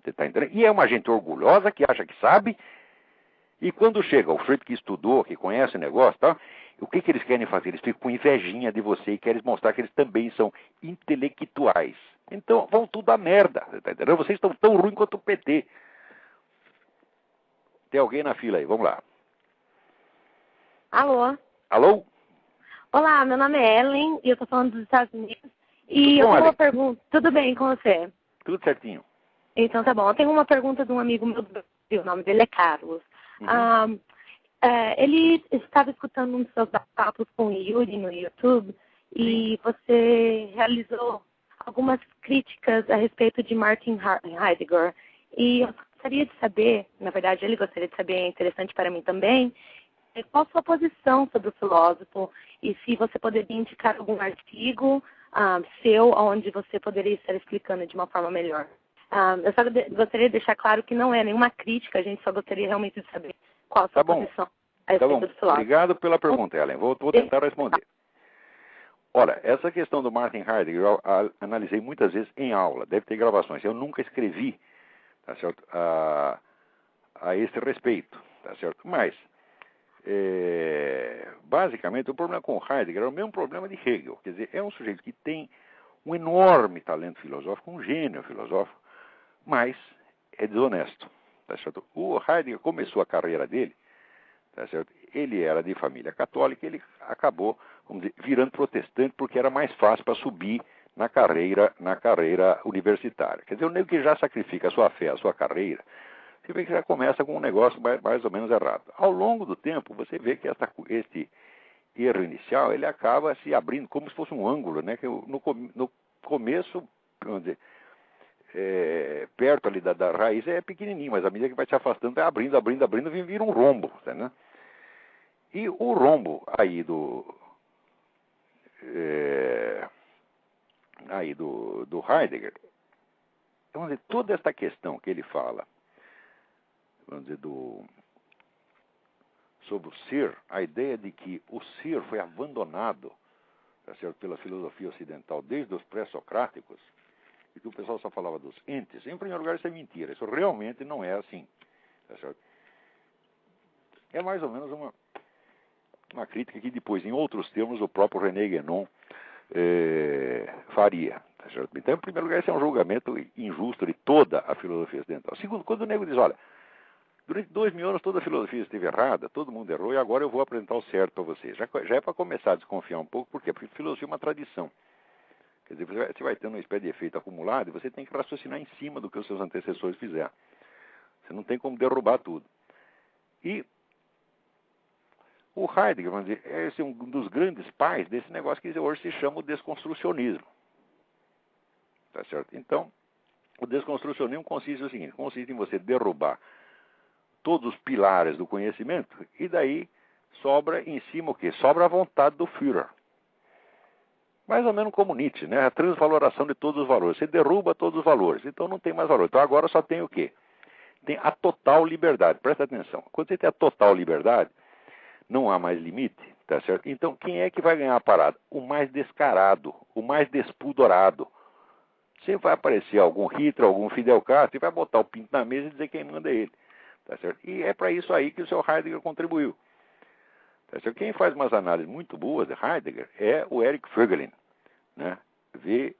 Você está entendendo? E é uma gente orgulhosa que acha que sabe. E quando chega o sujeito que estudou, que conhece o negócio, tá? O que eles querem fazer? Eles ficam com invejinha de você e querem mostrar que eles também são intelectuais. Então, vão tudo a merda. Você tá entendendo? Vocês estão tão ruins quanto o PT. Tem alguém na fila aí, vamos lá. Alô? Alô? Olá, meu nome é Ellen e eu tô falando dos Estados Unidos. E eu tenho uma pergunta. Tudo bem com você? Tudo certinho. Então tá bom. Eu tenho uma pergunta de um amigo meu do Brasil, o nome dele é Carlos. Uhum. Ele estava escutando um dos seus papos com o Yuri no YouTube e você realizou algumas críticas a respeito de Martin Heidegger. E eu gostaria de saber, na verdade ele gostaria de saber, é interessante para mim também, qual a sua posição sobre o filósofo e se você poderia indicar algum artigo seu onde você poderia estar explicando de uma forma melhor. Eu só gostaria de deixar claro que não é nenhuma crítica, a gente só gostaria realmente de saber qual a sua posição a respeito do filósofo. Obrigado pela pergunta, Ellen. Vou tentar responder. Olha, essa questão do Martin Heidegger eu analisei muitas vezes em aula, deve ter gravações. Eu nunca escrevi, tá certo, a esse respeito, tá certo? Mas, basicamente, o problema com Heidegger é o mesmo problema de Hegel. Quer dizer, é um sujeito que tem um enorme talento filosófico, um gênio filosófico, mas é desonesto, tá certo? O Heidegger começou a carreira dele, tá certo? Ele era de família católica, ele acabou, vamos dizer, virando protestante porque era mais fácil para subir na carreira universitária. Quer dizer, o nego que já sacrifica a sua fé, a sua carreira, você vê que já começa com um negócio mais ou menos errado. Ao longo do tempo, você vê que esse erro inicial, ele acaba se abrindo como se fosse um ângulo, né? Que no começo, vamos dizer, perto ali da raiz é pequenininho, mas à medida que vai se afastando, vai abrindo, vira um rombo, tá, né? E o rombo aí do Heidegger, vamos dizer, toda esta questão que ele fala, vamos dizer, sobre o ser, a ideia de que o ser foi abandonado, tá certo, pela filosofia ocidental desde os pré-socráticos, e que o pessoal só falava dos entes. Em primeiro lugar, isso é mentira. Isso realmente não é assim. Tá certo? É mais ou menos uma crítica que depois, em outros termos, o próprio René Guénon faria. Tá certo? Então, em primeiro lugar, esse é um julgamento injusto de toda a filosofia ocidental. Segundo, quando o nego diz, olha, Durante 2000 anos toda a filosofia esteve errada, todo mundo errou, e agora eu vou apresentar o certo para vocês. Já é para começar a desconfiar um pouco, por quê? Porque filosofia é uma tradição. Quer dizer, você vai tendo uma espécie de efeito acumulado e você tem que raciocinar em cima do que os seus antecessores fizeram. Você não tem como derrubar tudo. E o Heidegger, vamos dizer, é um dos grandes pais desse negócio que hoje se chama o desconstrucionismo. Tá certo? Então, o desconstrucionismo consiste no seguinte, consiste em você derrubar todos os pilares do conhecimento e daí sobra em cima o quê? Sobra a vontade do Führer. Mais ou menos como Nietzsche, né? A transvaloração de todos os valores. Você derruba todos os valores, então não tem mais valor. Então agora só tem o quê? Tem a total liberdade. Presta atenção. Quando você tem a total liberdade, não há mais limite, tá certo? Então quem é que vai ganhar a parada? O mais descarado, o mais despudorado. Sempre vai aparecer algum Hitler, algum Fidel Castro e vai botar o pinto na mesa e dizer quem manda é ele. Tá certo? E é para isso aí que o seu Heidegger contribuiu. Tá certo? Quem faz umas análises muito boas de Heidegger é o Eric Voegelin, né? Voegelin.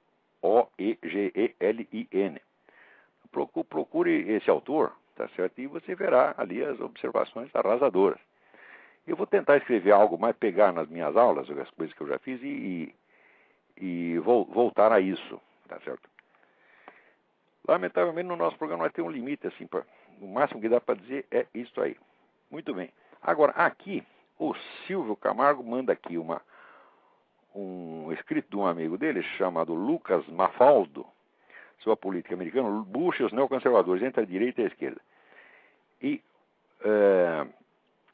Procure esse autor, tá certo? E você verá ali as observações arrasadoras. Eu vou tentar escrever algo mais, pegar nas minhas aulas, as coisas que eu já fiz e voltar a isso, tá certo? Lamentavelmente, no nosso programa nós temos um limite, assim, o máximo que dá para dizer é isso aí. Muito bem. Agora, aqui, o Silvio Camargo manda aqui um escrito de um amigo dele, chamado Lucas Mafaldo, sobre a política americana, Bush e os neoconservadores, entre a direita e a esquerda. E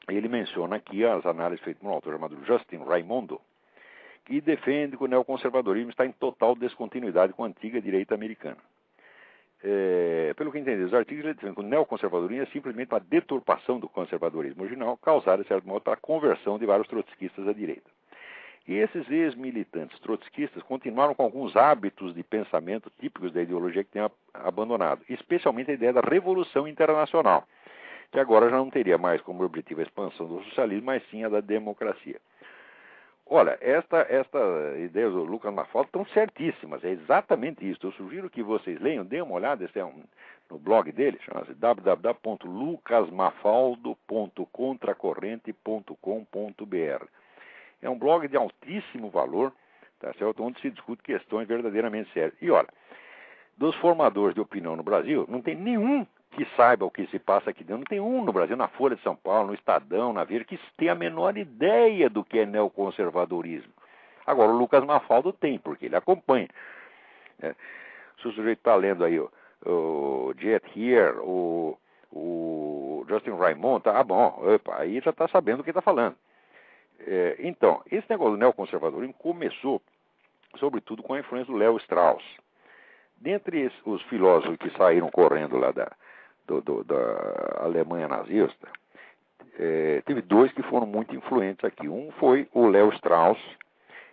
ele menciona aqui as análises feitas por um autor chamado Justin Raimondo, que defende que o neoconservadorismo está em total descontinuidade com a antiga direita americana. Pelo que entendi, os artigos ele defende que o neoconservadorismo é simplesmente uma deturpação do conservadorismo original, causada, de certo modo, pela conversão de vários trotskistas à direita. E esses ex-militantes trotskistas continuaram com alguns hábitos de pensamento típicos da ideologia que tinham abandonado, especialmente a ideia da revolução internacional, que agora já não teria mais como objetivo a expansão do socialismo, mas sim a da democracia. Olha, esta ideia do Lucas Mafaldo estão certíssimas, é exatamente isso. Eu sugiro que vocês leiam, deem uma olhada, esse é no blog dele, chama-se www.lucasmafaldo.contracorrente.com.br. É um blog de altíssimo valor, tá certo? Onde se discute questões verdadeiramente sérias. E olha, dos formadores de opinião no Brasil, não tem nenhum que saiba o que se passa aqui dentro. Não tem um no Brasil, na Folha de São Paulo, no Estadão, na Veja, que tem a menor ideia do que é neoconservadorismo. Agora, o Lucas Mafaldo tem, porque ele acompanha. Se o sujeito está lendo aí o Jet Here, o Justin Raimondo, tá bom, opa, aí já está sabendo o que está falando. Então, esse negócio do neoconservadorismo começou, sobretudo, com a influência do Léo Strauss. Dentre os filósofos que saíram correndo lá da Alemanha nazista, teve dois que foram muito influentes aqui. Um foi o Léo Strauss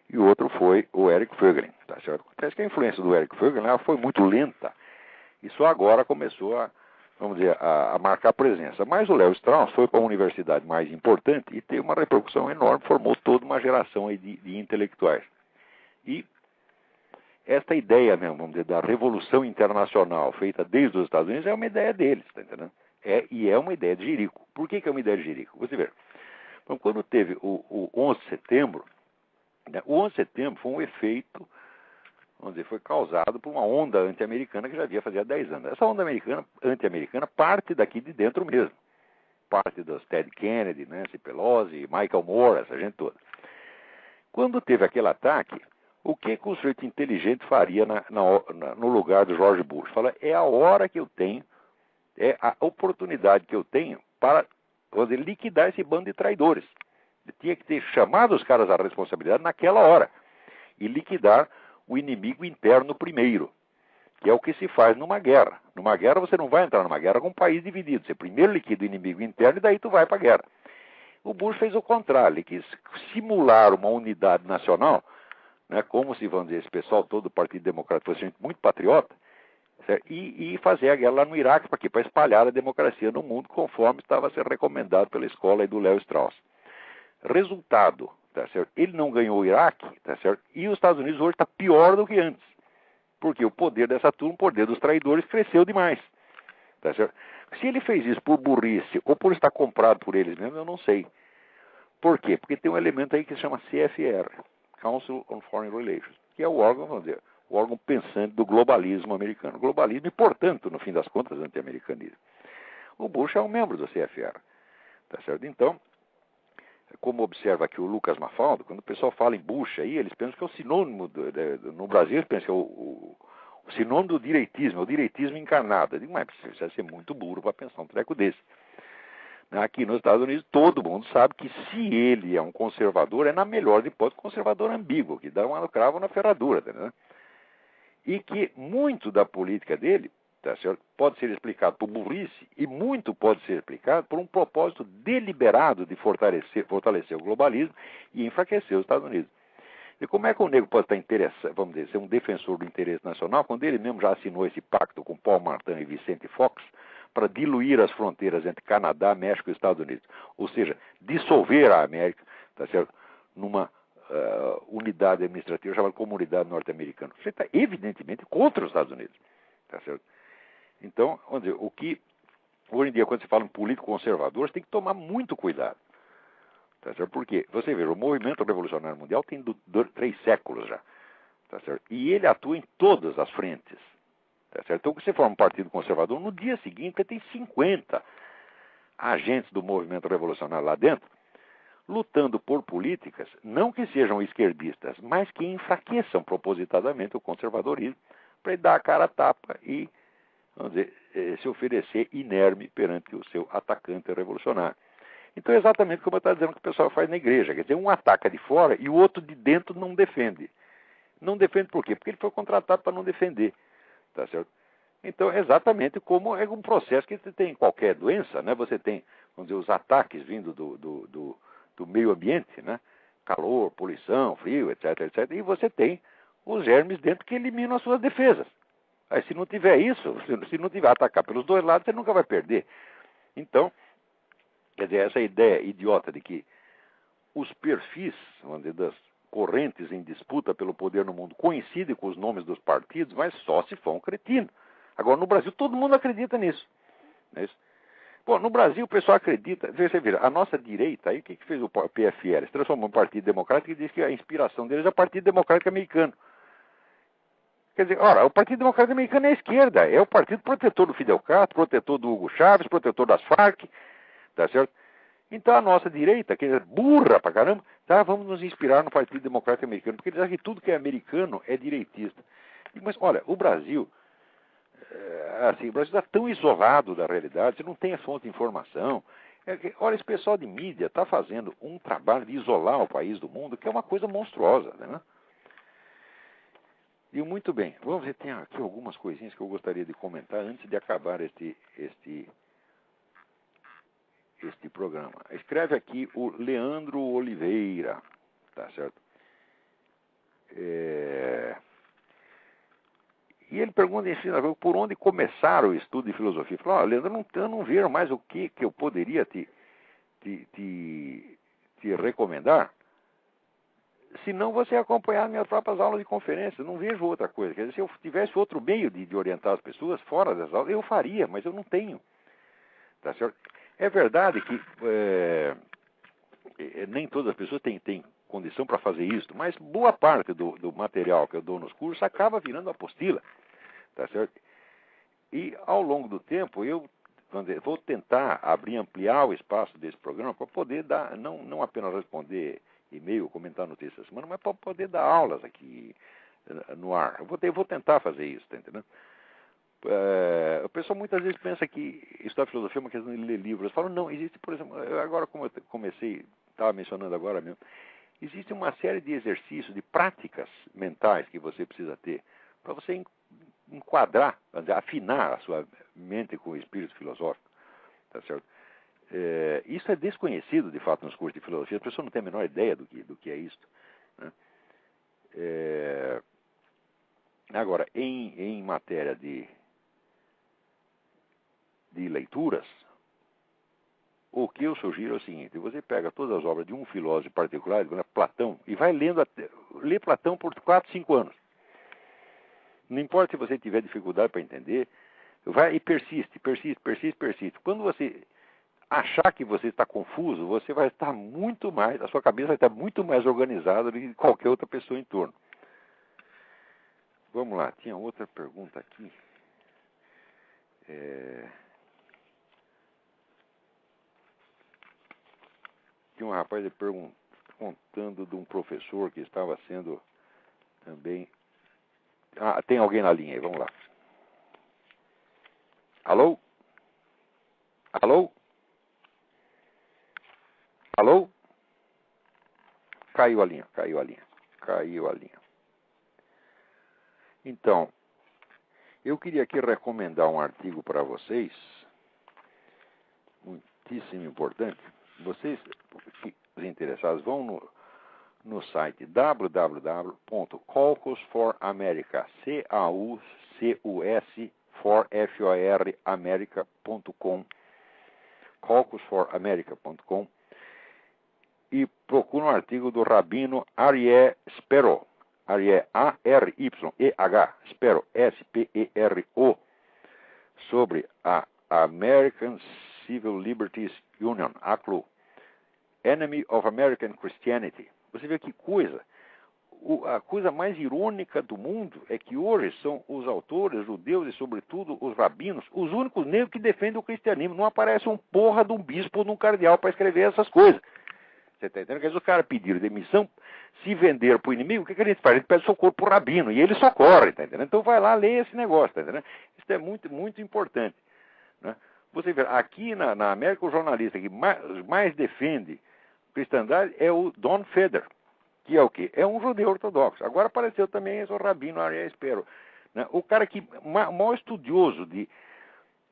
e o outro foi o Eric Voegelin. Tá certo? Acontece que a influência do Eric Voegelin foi muito lenta e só agora começou a marcar presença. Mas o Léo Strauss foi para uma universidade mais importante e teve uma repercussão enorme, formou toda uma geração aí de intelectuais. E esta ideia mesmo, vamos dizer, da revolução internacional feita desde os Estados Unidos é uma ideia deles, tá entendendo? E é uma ideia de Jerico. Por que é uma ideia de Jerico? Você vê. Então, quando teve o 11 de setembro, né, o 11 de setembro foi um efeito, vamos dizer, foi causado por uma onda anti-americana que já havia fazia 10 anos. Essa onda anti-americana parte daqui de dentro mesmo. Parte dos Ted Kennedy, Nancy Pelosi, Michael Moore, essa gente toda. Quando teve aquele ataque, o que o sujeito inteligente faria no lugar do George Bush? Fala, é a hora que eu tenho, é a oportunidade que eu tenho para liquidar esse bando de traidores. Eu tinha que ter chamado os caras à responsabilidade naquela hora e liquidar o inimigo interno primeiro, que é o que se faz numa guerra. Numa guerra você não vai entrar numa guerra com um país dividido. Você primeiro liquida o inimigo interno e daí tu vai para a guerra. O Bush fez o contrário, ele quis simular uma unidade nacional, né, como se, vamos dizer, esse pessoal todo do Partido Democrático fosse gente muito patriota, certo? E fazer a guerra lá no Iraque, para quê? Para espalhar a democracia no mundo, conforme estava a ser recomendado pela escola aí do Léo Strauss. Resultado, tá certo? Ele não ganhou o Iraque, tá certo? E os Estados Unidos hoje está pior do que antes, porque o poder dessa turma, o poder dos traidores, cresceu demais, tá certo? Se ele fez isso por burrice ou por estar comprado por eles mesmos, eu não sei. Por quê? Porque tem um elemento aí que se chama CFR, Council on Foreign Relations, que é o órgão, vamos dizer, o órgão pensante do globalismo americano. Globalismo e, portanto, no fim das contas, anti-americanismo. O Bush é um membro do CFR. Tá certo? Então, como observa aqui o Lucas Mafaldo, quando o pessoal fala em Bush aí, eles pensam que é o sinônimo, no Brasil eles pensam que é o sinônimo do direitismo, é o direitismo encarnado. Eu digo, mas precisa ser muito burro para pensar um treco desse. Aqui nos Estados Unidos, todo mundo sabe que se ele é um conservador, é na melhor hipótese, conservador ambíguo, que dá um cravo na ferradura. Né? E que muito da política dele, tá certo, pode ser explicado por burrice e muito pode ser explicado por um propósito deliberado de fortalecer o globalismo e enfraquecer os Estados Unidos. E como é que o negro pode estar interessado, vamos dizer, ser um defensor do interesse nacional, quando ele mesmo já assinou esse pacto com Paul Martin e Vicente Fox para diluir as fronteiras entre Canadá, México e Estados Unidos? Ou seja, dissolver a América, tá certo, numa unidade administrativa chamada Comunidade Norte-Americana. Você está evidentemente contra os Estados Unidos, tá certo? Então, vamos dizer, o que hoje em dia, quando se fala em político conservador, você tem que tomar muito cuidado. Tá certo? Porque, você vê, o movimento revolucionário mundial tem 3 séculos já. Tá certo? E ele atua em todas as frentes. Tá certo? Então, se você for um partido conservador, no dia seguinte você tem 50 agentes do movimento revolucionário lá dentro, lutando por políticas, não que sejam esquerdistas, mas que enfraqueçam propositadamente o conservadorismo, para ele dar a cara a tapa e, vamos dizer, se oferecer inerme perante o seu atacante revolucionário. Então é exatamente como eu estava dizendo que o pessoal faz na igreja, quer dizer, um ataca de fora e o outro de dentro não defende. Não defende por quê? Porque ele foi contratado para não defender, tá certo? Então é exatamente como é um processo que você tem em qualquer doença, né? Você tem, vamos dizer, os ataques vindo do meio ambiente, né? Calor, poluição, frio, etc, etc. E você tem os germes dentro que eliminam as suas defesas. Aí se não tiver isso, se não tiver atacar pelos dois lados, você nunca vai perder. Então, quer dizer, essa ideia idiota de que os perfis, vamos dizer, das correntes em disputa pelo poder no mundo coincidem com os nomes dos partidos, mas só se for um cretino. Agora, no Brasil, todo mundo acredita nisso. Não é isso? Bom, no Brasil, o pessoal acredita. Você vira, a nossa direita, aí o que fez o PFL? Se transformou em Partido Democrático e diz que a inspiração deles é o Partido Democrático Americano. Quer dizer, ora, o Partido Democrático Americano é a esquerda, é o partido protetor do Fidel Castro, protetor do Hugo Chávez, protetor das Farc, tá certo? Então a nossa direita, que é burra pra caramba, tá, vamos nos inspirar no Partido Democrático Americano, porque eles acham que tudo que é americano é direitista. Mas, olha, o Brasil está tão isolado da realidade, você não tem a fonte de informação. Olha, esse pessoal de mídia está fazendo um trabalho de isolar o país do mundo, que é uma coisa monstruosa, né? E muito bem, vamos ver, tem aqui algumas coisinhas que eu gostaria de comentar antes de acabar este programa. Escreve aqui o Leandro Oliveira, tá certo? E ele pergunta por onde começar o estudo de filosofia. Fala, Leandro, eu não vejo mais o que eu poderia te recomendar, se não você acompanhar minhas próprias aulas de conferência. Eu não vejo outra coisa. Quer dizer, se eu tivesse outro meio de orientar as pessoas fora das aulas, eu faria, mas eu não tenho. Tá certo? É verdade que nem todas as pessoas têm condição para fazer isso, mas boa parte do material que eu dou nos cursos acaba virando apostila, tá certo? E ao longo do tempo eu vou tentar ampliar o espaço desse programa para poder dar, não apenas responder e-mail, comentar notícias da semana, mas para poder dar aulas aqui no ar. Eu vou tentar fazer isso, tá entendendo? O pessoal muitas vezes pensa que estudar filosofia é uma questão de ler livros. Eu falo, não, existe, por exemplo, agora como eu comecei, estava mencionando agora mesmo, existe uma série de exercícios, de práticas mentais que você precisa ter para você enquadrar, afinar a sua mente com o espírito filosófico, tá certo? Isso é desconhecido, de fato, nos cursos de filosofia. As pessoas não têm a menor ideia do que é isso, né? Agora, em matéria de leituras, o que eu sugiro é o seguinte: você pega todas as obras de um filósofo particular, Platão, e vai lê Platão por 4, 5 anos. Não importa se você tiver dificuldade para entender, Vai e persiste. Quando você achar que você está confuso, você vai estar muito mais, a sua cabeça vai estar muito mais organizada do que qualquer outra pessoa em torno. Vamos lá, tinha outra pergunta aqui. Tinha um rapaz contando de um professor que estava sendo também... Ah, tem alguém na linha aí, vamos lá. Alô? Alô? Alô? Caiu a linha. Então, eu queria aqui recomendar um artigo para vocês, muitíssimo importante. Vocês, os interessados, vão no site www.caucus4America, CAUCUS for America.com, caucus4America.com, e procura um artigo do Rabino Aryeh Spero, Aryeh A-R-Y-E-H, Spero, S-P-E-R-O, sobre a American Civil Liberties Union, ACLU, Enemy of American Christianity. Você vê que coisa. A coisa mais irônica do mundo é que hoje são os autores judeus e, sobretudo, os rabinos, os únicos negros que defendem o cristianismo. Não aparece um porra de um bispo ou de um cardeal para escrever essas coisas. Você está entendendo? Quer dizer, os caras pediram demissão, se venderam para o inimigo, o que a gente faz? A gente pede socorro para o rabino e ele socorre, está entendendo? Então vai lá ler esse negócio, está entendendo? Isso é muito, muito importante, né? Você vê, aqui na América, o jornalista que mais defende cristandade é o Don Feder, que é o quê? É um judeu ortodoxo. Agora apareceu também esse rabino Aryeh Spero, né? O cara que maior estudioso de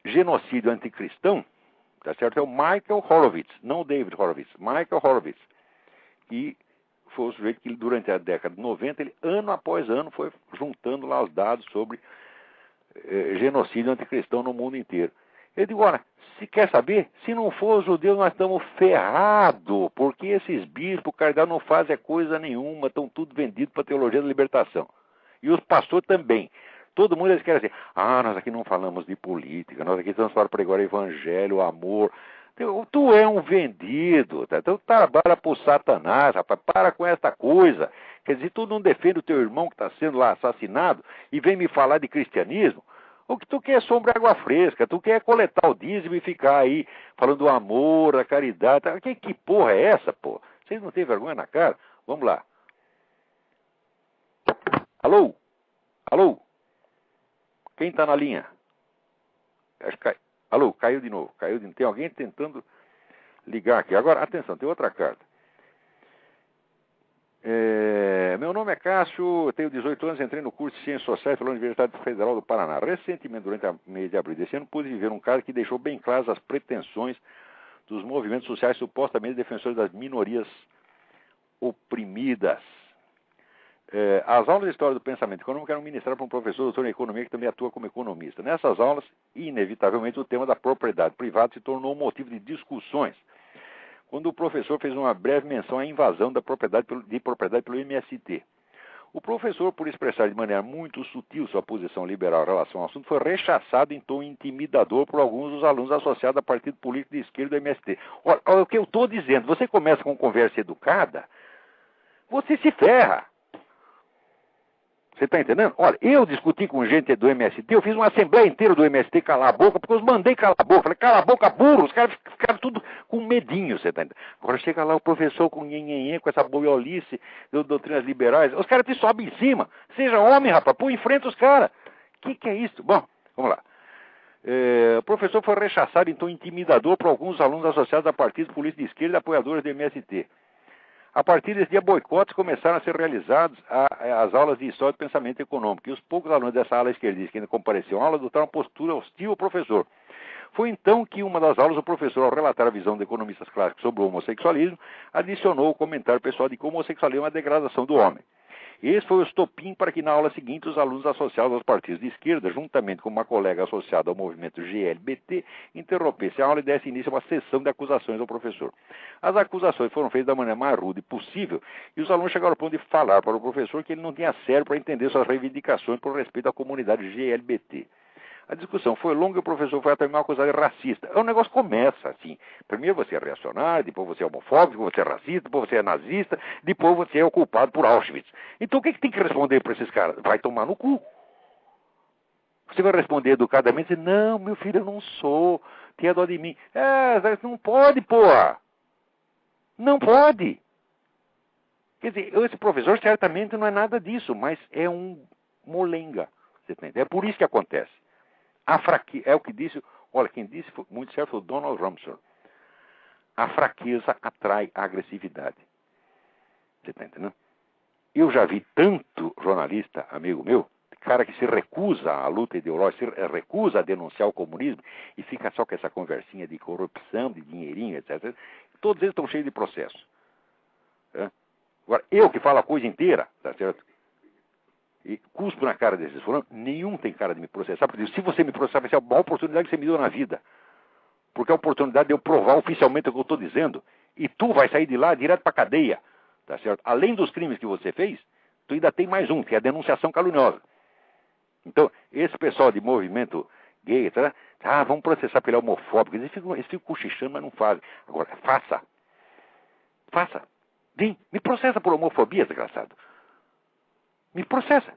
genocídio anticristão, tá certo? É o Michael Horowitz, não o David Horowitz, Michael Horowitz. E foi o sujeito que durante a década de 90, ele ano após ano foi juntando lá os dados sobre genocídio anticristão no mundo inteiro. Eu digo, olha, se quer saber, se não for os judeus, nós estamos ferrados, porque esses bispos, cardeal, não fazem coisa nenhuma, estão tudo vendidos para a teologia da libertação. E os pastores também. Todo mundo eles querem dizer, nós aqui não falamos de política, nós aqui estamos falando para agora evangelho, amor. Tu é um vendido, tá? Então trabalha para o Satanás, rapaz, para com essa coisa. Quer dizer, tu não defende o teu irmão que está sendo lá assassinado e vem me falar de cristianismo? O que tu quer é sombra e água fresca, tu quer coletar o dízimo e ficar aí falando do amor, da caridade. Que porra é essa, pô? Vocês não têm vergonha na cara? Vamos lá. Alô? Alô? Quem está na linha? Alô, caiu de novo. Tem alguém tentando ligar aqui. Agora, atenção, tem outra carta. Meu nome é Cássio, tenho 18 anos, entrei no curso de Ciências Sociais pela Universidade Federal do Paraná. Recentemente, durante o mês de abril desse ano, pude viver um caso que deixou bem claras as pretensões dos movimentos sociais supostamente defensores das minorias oprimidas. As aulas de História do Pensamento Econômico eram ministradas por um professor doutor em Economia que também atua como economista. Nessas aulas, inevitavelmente, o tema da propriedade privada se tornou um motivo de discussões, quando o professor fez uma breve menção à invasão de propriedade pelo MST. O professor, por expressar de maneira muito sutil sua posição liberal em relação ao assunto, foi rechaçado em tom intimidador por alguns dos alunos associados a partido político de esquerda do MST. Olha o que eu estou dizendo, você começa com conversa educada, você se ferra. Você está entendendo? Olha, eu discuti com gente do MST, eu fiz uma assembleia inteira do MST calar a boca, porque eu os mandei calar a boca. Falei, cala a boca, burro, os caras ficaram tudo com medinho, você está entendendo? Agora chega lá o professor com nhenhenhen, com essa boiolice de doutrinas liberais, os caras te sobem em cima. Seja homem, rapaz, pô, enfrenta os caras. Que é isso? Bom, vamos lá. O professor foi rechaçado em tom intimidador por alguns alunos associados a partidos políticos de esquerda e apoiadores do MST. A partir desse dia, boicotes começaram a ser realizados às aulas de História do Pensamento Econômico. E os poucos alunos dessa ala esquerdista que ainda compareciam à aula adotaram uma postura hostil ao professor. Foi então que, em uma das aulas, o professor, ao relatar a visão de economistas clássicos sobre o homossexualismo, adicionou o comentário pessoal de que o homossexualismo é uma degradação do homem. Esse foi o estopim para que, na aula seguinte, os alunos associados aos partidos de esquerda, juntamente com uma colega associada ao movimento GLBT, interrompessem a aula e dessem início a uma sessão de acusações ao professor. As acusações foram feitas da maneira mais rude possível e os alunos chegaram ao ponto de falar para o professor que ele não tinha cérebro para entender suas reivindicações por respeito à comunidade GLBT. A discussão foi longa e o professor foi até uma coisa racista. O negócio começa assim. Primeiro você é reacionário, depois você é homofóbico, depois você é racista, depois você é nazista, depois você é o culpado por Auschwitz. Então o que tem que responder para esses caras? Vai tomar no cu. Você vai responder educadamente e dizer, não, meu filho, eu não sou. Tenha dó de mim. Não pode, porra. Não pode. Quer dizer, esse professor certamente não é nada disso, mas é um molenga. Você entende? É por isso que acontece. É o que disse, olha, quem disse foi muito certo foi o Donald Rumsfeld. A fraqueza atrai a agressividade. Você está entendendo? Eu já vi tanto jornalista, amigo meu, cara que se recusa à luta ideológica, se recusa a denunciar o comunismo e fica só com essa conversinha de corrupção, de dinheirinho, etc. Todos eles estão cheios de processo. Agora, eu que falo a coisa inteira, tá certo? E cuspo na cara desses fulanos, nenhum tem cara de me processar, porque se você me processar, vai ser a maior oportunidade que você me deu na vida. Porque é a oportunidade de eu provar oficialmente o que eu estou dizendo. E tu vai sair de lá direto para a cadeia, tá certo? Além dos crimes que você fez, tu ainda tem mais um, que é a denunciação caluniosa. Então, esse pessoal de movimento gay, tá? Vamos processar pelo homofóbico. Eles ficam cochichando, mas não fazem. Agora, faça. Faça. Vem, me processa por homofobia, desgraçado. Me processa.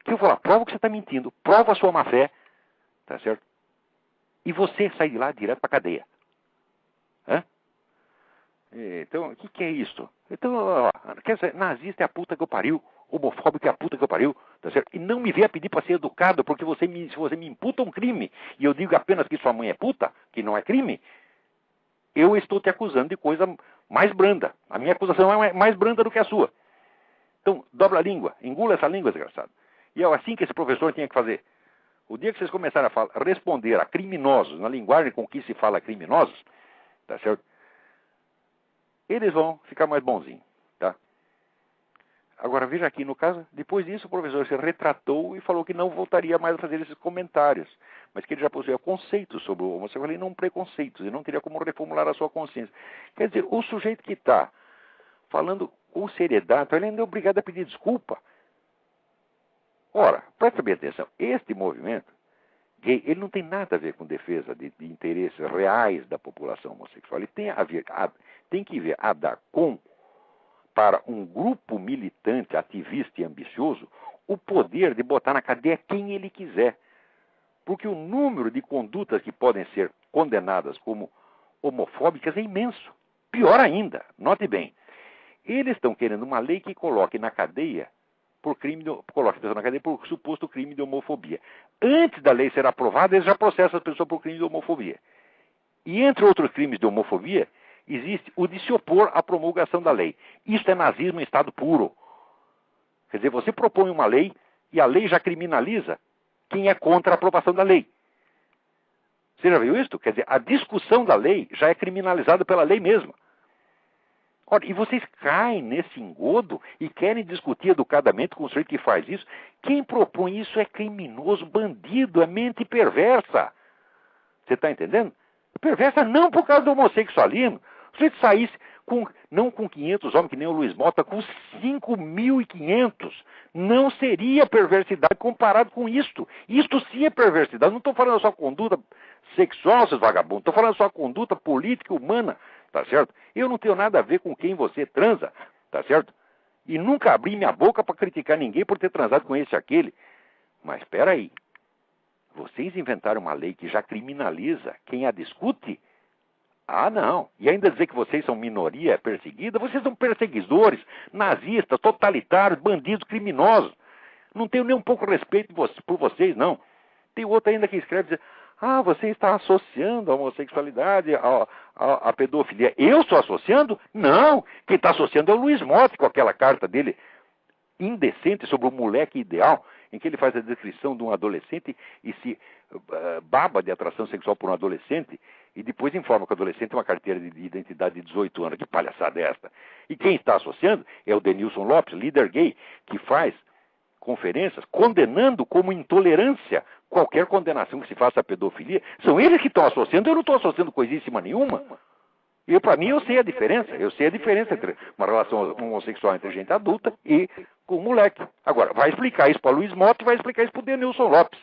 Que eu vou lá, prova que você está mentindo, prova a sua má fé, tá certo? E você sai de lá direto para a cadeia. Então, o que é isso? Então, ó, quer dizer, nazista é a puta que eu pariu, homofóbico é a puta que eu pariu, tá certo? E não me venha pedir para ser educado, porque se você me imputa um crime, e eu digo apenas que sua mãe é puta, que não é crime, eu estou te acusando de coisa mais branda. A minha acusação é mais branda do que a sua. Então, dobra a língua, engula essa língua, desgraçado. E é assim que esse professor tinha que fazer. O dia que vocês começarem a responder a criminosos, na linguagem com que se fala criminosos, tá certo? Eles vão ficar mais bonzinhos, tá? Agora, veja aqui, no caso, depois disso, o professor se retratou e falou que não voltaria mais a fazer esses comentários, mas que ele já possuía conceitos sobre o homossexualismo e não preconceitos, e não teria como reformular a sua consciência. Quer dizer, o sujeito que está falando com seriedade, ele ainda é obrigado a pedir desculpa. Ora, preste bem atenção, este movimento gay, ele não tem nada a ver com defesa de interesses reais da população homossexual. Ele tem que ver a dar para um grupo militante, ativista e ambicioso, o poder de botar na cadeia quem ele quiser. Porque o número de condutas que podem ser condenadas como homofóbicas é imenso. Pior ainda, note bem, eles estão querendo uma lei que coloque na cadeia coloque a pessoa na cadeia por suposto crime de homofobia. Antes da lei ser aprovada, eles já processam a pessoa por crime de homofobia. E entre outros crimes de homofobia, existe o de se opor à promulgação da lei. Isso é nazismo em estado puro. Quer dizer, você propõe uma lei e a lei já criminaliza quem é contra a aprovação da lei. Você já viu isso? Quer dizer, a discussão da lei já é criminalizada pela lei mesma. Ora, e vocês caem nesse engodo e querem discutir educadamente com o sujeito que faz isso. Quem propõe isso é criminoso, bandido, é mente perversa. Você está entendendo? Perversa não por causa do homossexualismo. Se ele saísse não com 500 homens, que nem o Luiz Mota, com 5.500, não seria perversidade comparado com isto. Isto sim é perversidade. Não estou falando da sua conduta sexual, seus vagabundos. Estou falando da sua conduta política e humana. Tá certo? Eu não tenho nada a ver com quem você transa, tá certo? E nunca abri minha boca para criticar ninguém por ter transado com esse ou aquele. Mas espera aí. Vocês inventaram uma lei que já criminaliza quem a discute? Ah, não. E ainda dizer que vocês são minoria perseguida? Vocês são perseguidores, nazistas, totalitários, bandidos, criminosos. Não tenho nem um pouco respeito por vocês, não. Tem outro ainda que escreve dizer, você está associando a homossexualidade à pedofilia. Eu estou associando? Não. Quem está associando é o Luiz Motti com aquela carta dele indecente sobre o moleque ideal, em que ele faz a descrição de um adolescente e se baba de atração sexual por um adolescente e depois informa que o adolescente tem uma carteira de identidade de 18 anos. Que palhaçada é esta? E quem está associando é o Denilson Lopes, líder gay, que faz conferências condenando como intolerância qualquer condenação que se faça à pedofilia. São eles que estão associando, eu não estou associando coisíssima nenhuma. E para mim eu sei a diferença. Eu sei a diferença entre uma relação homossexual entre gente adulta e com um moleque. Agora, vai explicar isso para Luiz Motti e vai explicar isso para o Denilson Lopes.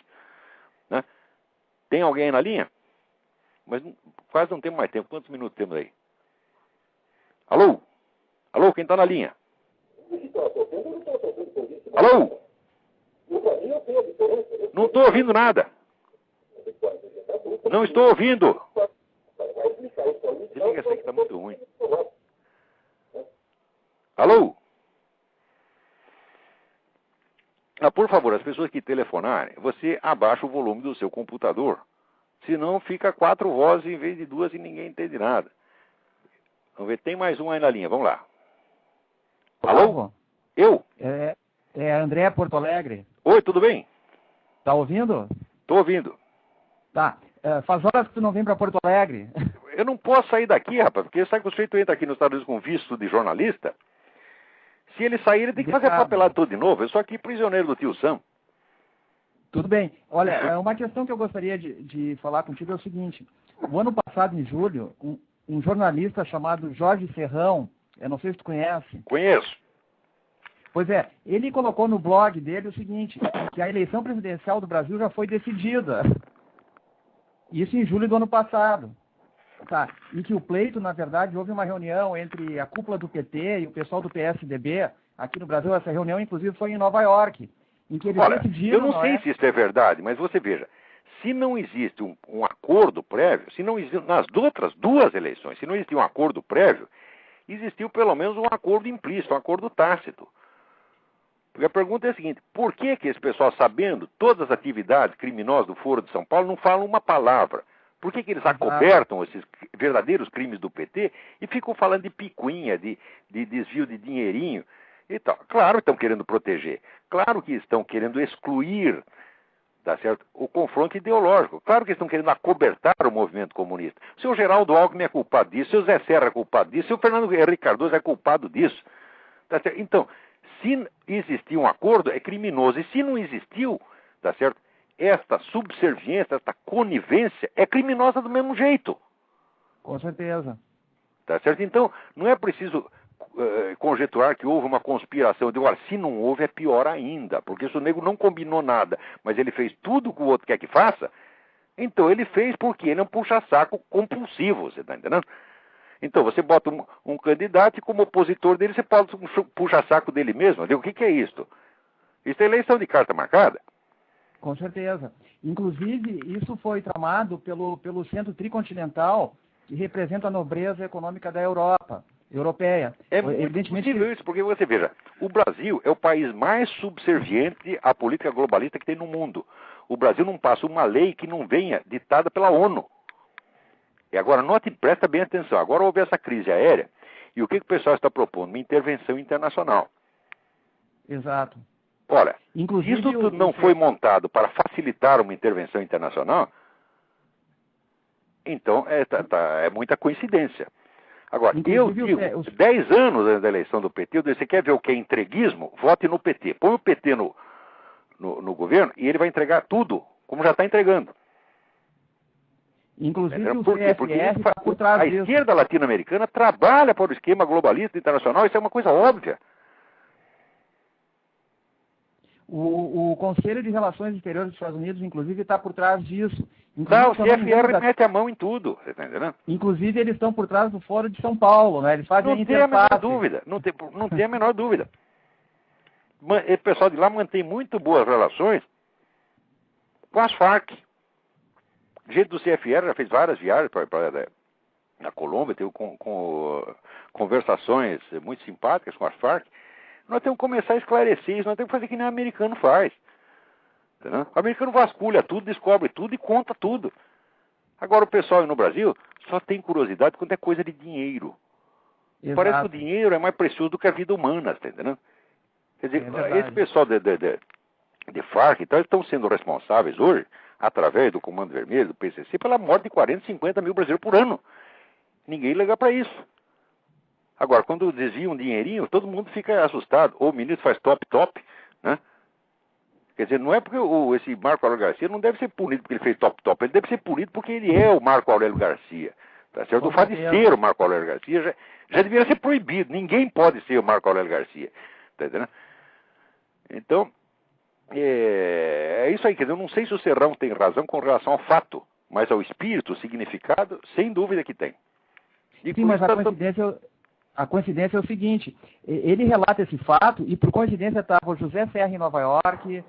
Né? Tem alguém aí na linha? Mas quase não temos mais tempo. Quantos minutos temos aí? Alô? Alô, quem está na linha? Alô? Não estou ouvindo nada. Não estou ouvindo. Desliga essa aí que está muito ruim. Alô? Por favor, as pessoas que telefonarem, você abaixa o volume do seu computador. Senão fica 4 vozes em vez de 2 e ninguém entende nada. Vamos ver, tem mais um aí na linha, vamos lá. Alô? Eu? É André Porto Alegre. Oi, tudo bem? Tá ouvindo? Tô ouvindo. Tá. Faz horas que tu não vem para Porto Alegre. Eu não posso sair daqui, rapaz, porque sabe que o sujeito entra aqui nos Estados Unidos com visto de jornalista. Se ele sair, ele tem que fazer a papelada toda de novo. Eu sou aqui prisioneiro do tio Sam. Tudo bem. Olha, uma questão que eu gostaria de falar contigo é o seguinte. O ano passado, em julho, um jornalista chamado Jorge Serrão, eu não sei se tu conhece. Conheço. Pois é, ele colocou no blog dele o seguinte, que a eleição presidencial do Brasil já foi decidida. Isso em julho do ano passado. Tá. E que o pleito, na verdade, houve uma reunião entre a cúpula do PT e o pessoal do PSDB aqui no Brasil. Essa reunião, inclusive, foi em Nova York, em que eles decidiram... Eu não sei se isso é verdade, mas você veja, se não existe um acordo prévio, se não existe, nas outras 2 eleições, se não existe um acordo prévio, existiu pelo menos um acordo implícito, um acordo tácito. Porque a pergunta é a seguinte, por que esse pessoal, sabendo todas as atividades criminosas do Foro de São Paulo, não falam uma palavra? Por que eles acobertam esses verdadeiros crimes do PT e ficam falando de picuinha, de desvio de dinheirinho e tal? Claro que estão querendo proteger, claro que estão querendo excluir, tá certo, o confronto ideológico, claro que estão querendo acobertar o movimento comunista. O seu Geraldo Alckmin é culpado disso, o seu Zé Serra é culpado disso, o seu Fernando Henrique Cardoso é culpado disso. Tá certo? Então, se existir um acordo, é criminoso. E se não existiu, tá certo? Esta subserviência, esta conivência é criminosa do mesmo jeito. Com certeza. Tá certo? Então, não é preciso conjecturar que houve uma conspiração. Agora, se não houve, é pior ainda. Porque se o nego não combinou nada, mas ele fez tudo que o outro quer que faça, então ele fez porque ele é um puxa-saco compulsivo, você está entendendo? Então, você bota um candidato e como opositor dele, você pode puxar saco dele mesmo. O que é isso? Isso é eleição de carta marcada? Com certeza. Inclusive, isso foi tramado pelo Centro Tricontinental, que representa a nobreza econômica da europeia. É muito possível isso, porque você veja, o Brasil é o país mais subserviente à política globalista que tem no mundo. O Brasil não passa uma lei que não venha ditada pela ONU. E agora, presta bem atenção, agora houve essa crise aérea, e o que o pessoal está propondo? Uma intervenção internacional. Exato. Ora, inclusive, isso tudo não foi montado para facilitar uma intervenção internacional, então é muita coincidência. Agora, eu digo, 10 anos antes da eleição do PT, eu digo, você quer ver o que é entreguismo? Vote no PT. Põe o PT no governo e ele vai entregar tudo, como já está entregando. Inclusive o CFR está por trás disso. A esquerda latino-americana trabalha para o esquema globalista internacional, isso é uma coisa óbvia. O Conselho de Relações Exteriores dos Estados Unidos, inclusive, está por trás disso. O CFR mete a mão em tudo, você está entendendo? Inclusive, eles estão por trás do Foro de São Paulo, né? Eles fazem não tem a menor dúvida, não tem a menor dúvida. O pessoal de lá mantém muito boas relações com as Farc. Gente do CFR já fez várias viagens para a Colômbia, teve conversações muito simpáticas com as Farc. Nós temos que começar a esclarecer isso, nós temos que fazer que nem o americano faz. Entendeu? O americano vasculha tudo, descobre tudo e conta tudo. Agora o pessoal aí no Brasil só tem curiosidade quando é coisa de dinheiro. Exato. Parece que o dinheiro é mais precioso do que a vida humana, está entendendo? Quer dizer, esse pessoal de Farc então, estão sendo responsáveis hoje, através do Comando Vermelho, do PCC, pela morte de 40, 50 mil brasileiros por ano. Ninguém liga para isso. Agora, quando desvia um dinheirinho, todo mundo fica assustado. Ou o ministro faz top, né? Quer dizer, não é porque esse Marco Aurélio Garcia não deve ser punido porque ele fez top. Ele deve ser punido porque ele é o Marco Aurélio Garcia. Tá certo? O fato de ser o Marco Aurélio Garcia já deveria ser proibido. Ninguém pode ser o Marco Aurélio Garcia. Tá entendendo? Então, É isso aí, quer dizer, eu não sei se o Serrão tem razão com relação ao fato, mas ao espírito, o significado, sem dúvida que tem. E sim, mas a coincidência é o seguinte, ele relata esse fato e por coincidência estava o José Serra em Nova York,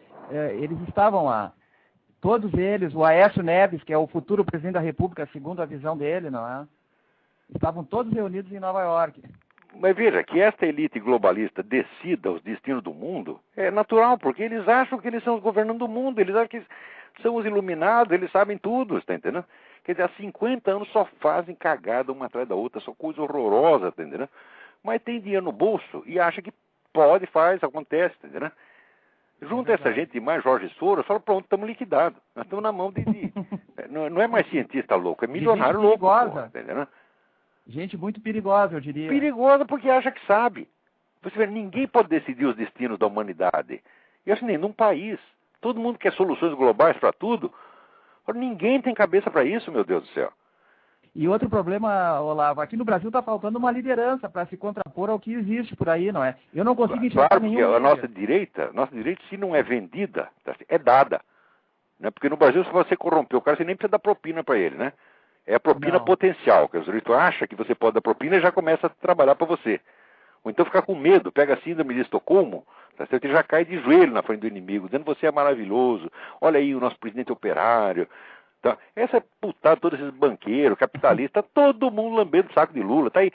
eles estavam lá. Todos eles, o Aécio Neves, que é o futuro presidente da República, segundo a visão dele, não é? Estavam todos reunidos em Nova York. Mas veja, que esta elite globalista decida os destinos do mundo é natural, porque eles acham que eles são os governantes do mundo, eles acham que são os iluminados, eles sabem tudo, está entendendo? Quer dizer, há 50 anos só fazem cagada uma atrás da outra, só coisa horrorosa, está entendendo? Mas tem dinheiro no bolso e acha que pode, faz, acontece, está entendendo? Junta essa gente mais Jorge Soros, fala, pronto, estamos liquidados. Nós estamos na mão de não é mais cientista louco, é milionário louco. Porra, tá entendendo? Gente muito perigosa, eu diria. Perigosa porque acha que sabe. Você vê, ninguém pode decidir os destinos da humanidade. E assim, nem num país. Todo mundo quer soluções globais para tudo. Ninguém tem cabeça para isso, meu Deus do céu. E outro problema, Olavo, aqui no Brasil está faltando uma liderança para se contrapor ao que existe por aí, não é? Eu não consigo enxergar claro, nenhum. Porque a nossa direita, se não é vendida, é dada. Né? Porque no Brasil, se você corromper o cara, você nem precisa dar propina para ele, né? É a propina potencial, que o sujeito acha que você pode dar propina e já começa a trabalhar para você. Ou então ficar com medo, pega a síndrome de Estocolmo, tá certo? E já cai de joelho na frente do inimigo, dizendo que você é maravilhoso, olha aí o nosso presidente operário. Tá? Essa putada, todos esses banqueiros, capitalistas, todo mundo lambendo o saco de Lula. Tá aí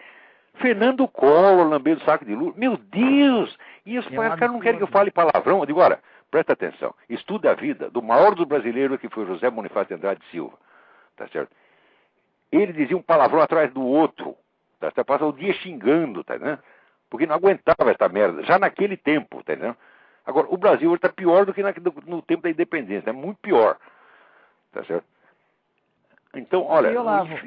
Fernando Collor lambendo o saco de Lula. Meu Deus! E os caras não querem que eu fale palavrão. Eu digo, olha, presta atenção, estuda a vida do maior dos brasileiros, que foi José Bonifácio de Andrade Silva. Tá certo? Ele dizia um palavrão atrás do outro. Tá? Passa o dia xingando, tá entendendo? Porque não aguentava essa merda, já naquele tempo, tá entendendo? Agora, o Brasil está pior do que no tempo da independência, é muito pior. Tá certo? Então, olha,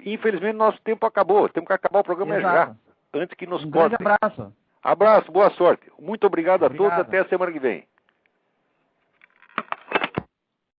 infelizmente nosso tempo acabou. Temos que acabar o programa já, antes que nos cortem. Grande abraço. Abraço, boa sorte. Muito obrigado a todos, até a semana que vem.